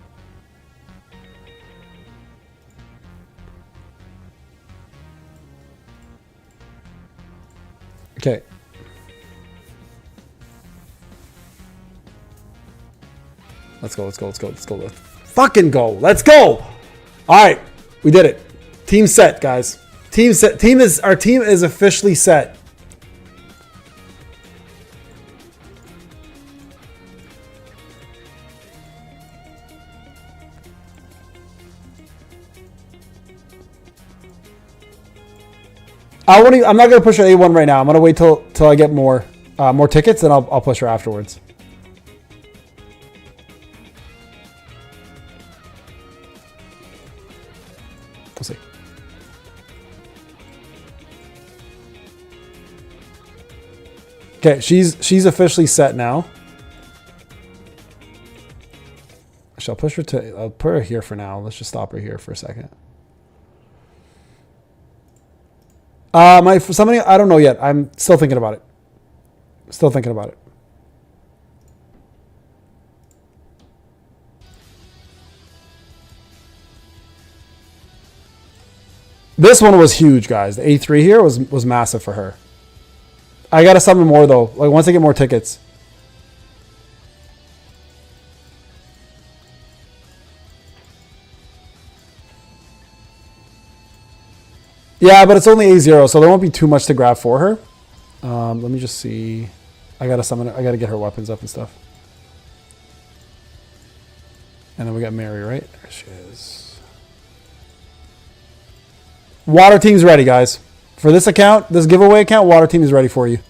Okay. Let's go. Let's fucking go. Let's go. All right. We did it. Team set, guys. Team set. Our team is officially set. I'm not gonna push her A1 right now. I'm gonna wait till I get more tickets, and I'll push her afterwards. We'll see. Okay, she's officially set now. I'll push her to. I'll put her here for now. Let's just stop her here for a second. For somebody, I don't know yet. I'm still thinking about it. This one was huge, guys. The A3 here was massive for her. I gotta summon more though. Like once I get more tickets. Yeah, but it's only A0, so there won't be too much to grab for her. Let me just see. I gotta summon her. I gotta get her weapons up and stuff. And then we got Mary, right? There she is. Water team's ready, guys. For this account, this giveaway account, Water team is ready for you.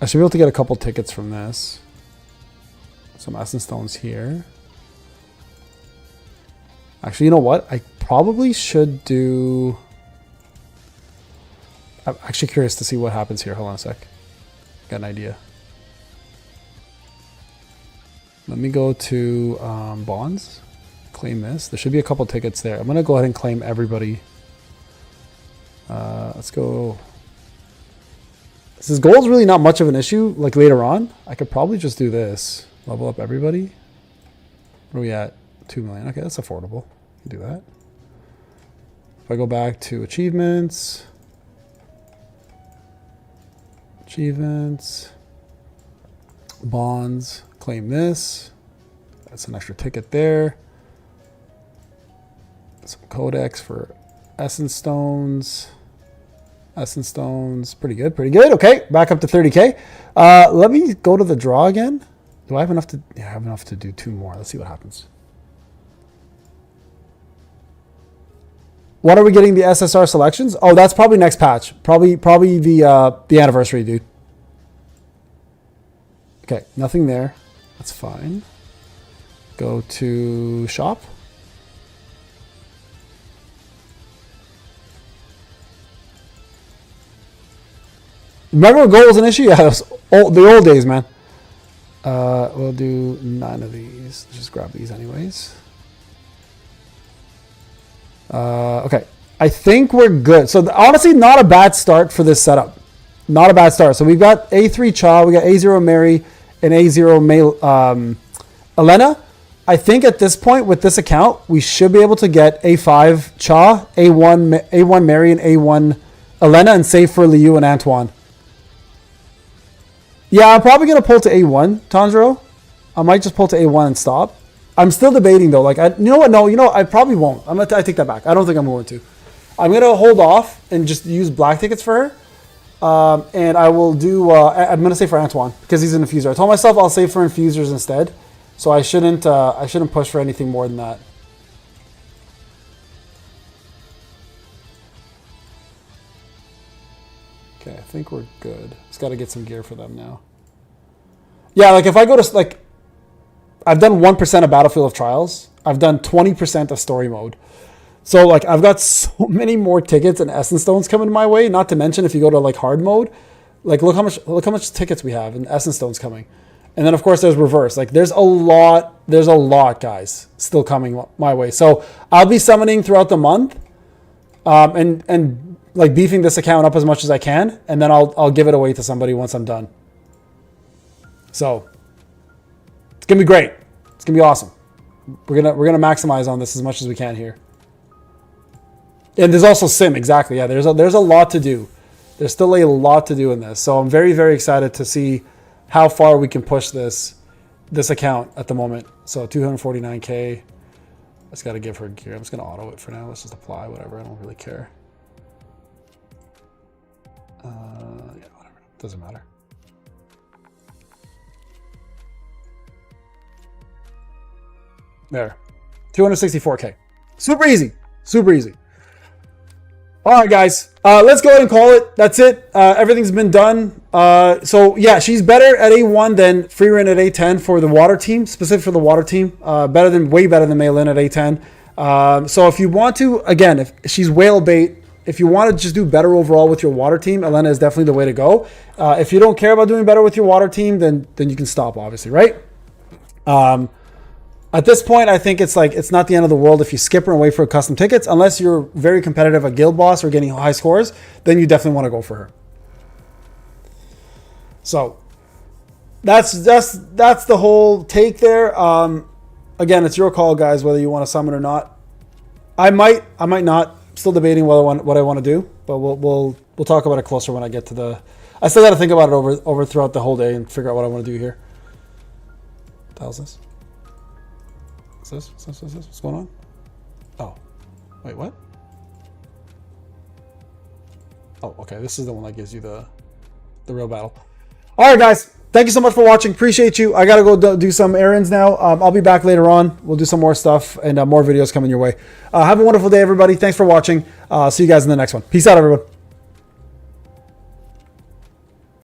I should be able to get a couple tickets from this. Some Essence Stones here. Actually, you know what? I probably should do... I'm actually curious to see what happens here. Hold on a sec. Got an idea. Let me go to bonds. Claim this. There should be a couple tickets there. I'm going to go ahead and claim everybody. Let's go... Since gold's really not much of an issue, like later on, I could probably just do this. Level up everybody. Where are we at? 2 million. Okay, that's affordable. Do that. If I go back to achievements, bonds, claim this. That's an extra ticket there. Some codex for Essence Stones. Essence Stones, pretty good. Okay, back up to 30K. Let me go to the draw again. Do I have enough to? Yeah, I have enough to do 2 more. Let's see what happens. What are we getting the SSR selections? Oh, that's probably next patch. Probably the anniversary, dude. Okay, nothing there. That's fine. Go to shop. Remember when gold was an issue? Yeah, that was the old days, man. We'll do 9 of these. Let's just grab these anyways. Okay. I think we're good. So honestly, not a bad start for this setup. Not a bad start. So we've got A3 Cha, we got A0 Mary, and A0 Elena. I think at this point with this account, we should be able to get A5 Cha, A1 Mary, and A1 Elena, and save for Liu and Antoine. Yeah, I'm probably going to pull to A1, Tanjiro. I might just pull to A1 and stop. I'm still debating, though. Like, you know what? No, I probably won't. I take that back. I don't think I'm going to. I'm going to hold off and just use black tickets for her. And I will do... I'm going to save for Antoine because he's an infuser. I told myself I'll save for infusers instead. So I shouldn't push for anything more than that. Okay, I think we're good. Just got to get some gear for them now. Yeah, like if I go to, like, I've done 1% of Battlefield of Trials. I've done 20% of story mode. So, like, I've got so many more tickets and Essence Stones coming my way. Not to mention if you go to, like, hard mode, like, look how much tickets we have and Essence Stones coming. And then, of course, there's reverse. Like, there's a lot, guys, still coming my way. So, I'll be summoning throughout the month and like beefing this account up as much as I can, and then I'll give it away to somebody once I'm done. So it's gonna be great. It's gonna be awesome. We're gonna maximize on this as much as we can here. And there's also sim, exactly. Yeah, there's a lot to do. There's still a lot to do in this. So I'm very, very excited to see how far we can push this account at the moment. So 249K. I just gotta give her gear. I'm just gonna auto it for now. Let's just apply whatever. I don't really care. Yeah, whatever. Doesn't matter. There. 264K. Super easy. Super easy. All right, guys. Let's go ahead and call it. That's it. Everything's been done. So, yeah, she's better at A1 than Frieren at A10 for the water team, specific for the water team. Way better than Maylin at A10. So if you want to, again, if she's whale bait, if you want to just do better overall with your water team, Elena is definitely the way to go. If you don't care about doing better with your water team, then you can stop, obviously, right? At this point, I think it's not the end of the world if you skip her and wait for custom tickets. Unless you're very competitive at Guild Boss or getting high scores, then you definitely want to go for her. So that's the whole take there. Again, it's your call, guys, whether you want to summon or not. I might not. Still debating what I want to do, but we'll talk about it closer when I get to the. I still got to think about it over throughout the whole day and figure out what I want to do here. What the hell is this? What's this? What's going on? Oh, wait, what? Oh, okay. This is the one that gives you the real battle. All right, guys. Thank you so much for watching. Appreciate you. I got to go do some errands now. I'll be back later on. We'll do some more stuff and more videos coming your way. Have a wonderful day, everybody. Thanks for watching. See you guys in the next one. Peace out, everyone.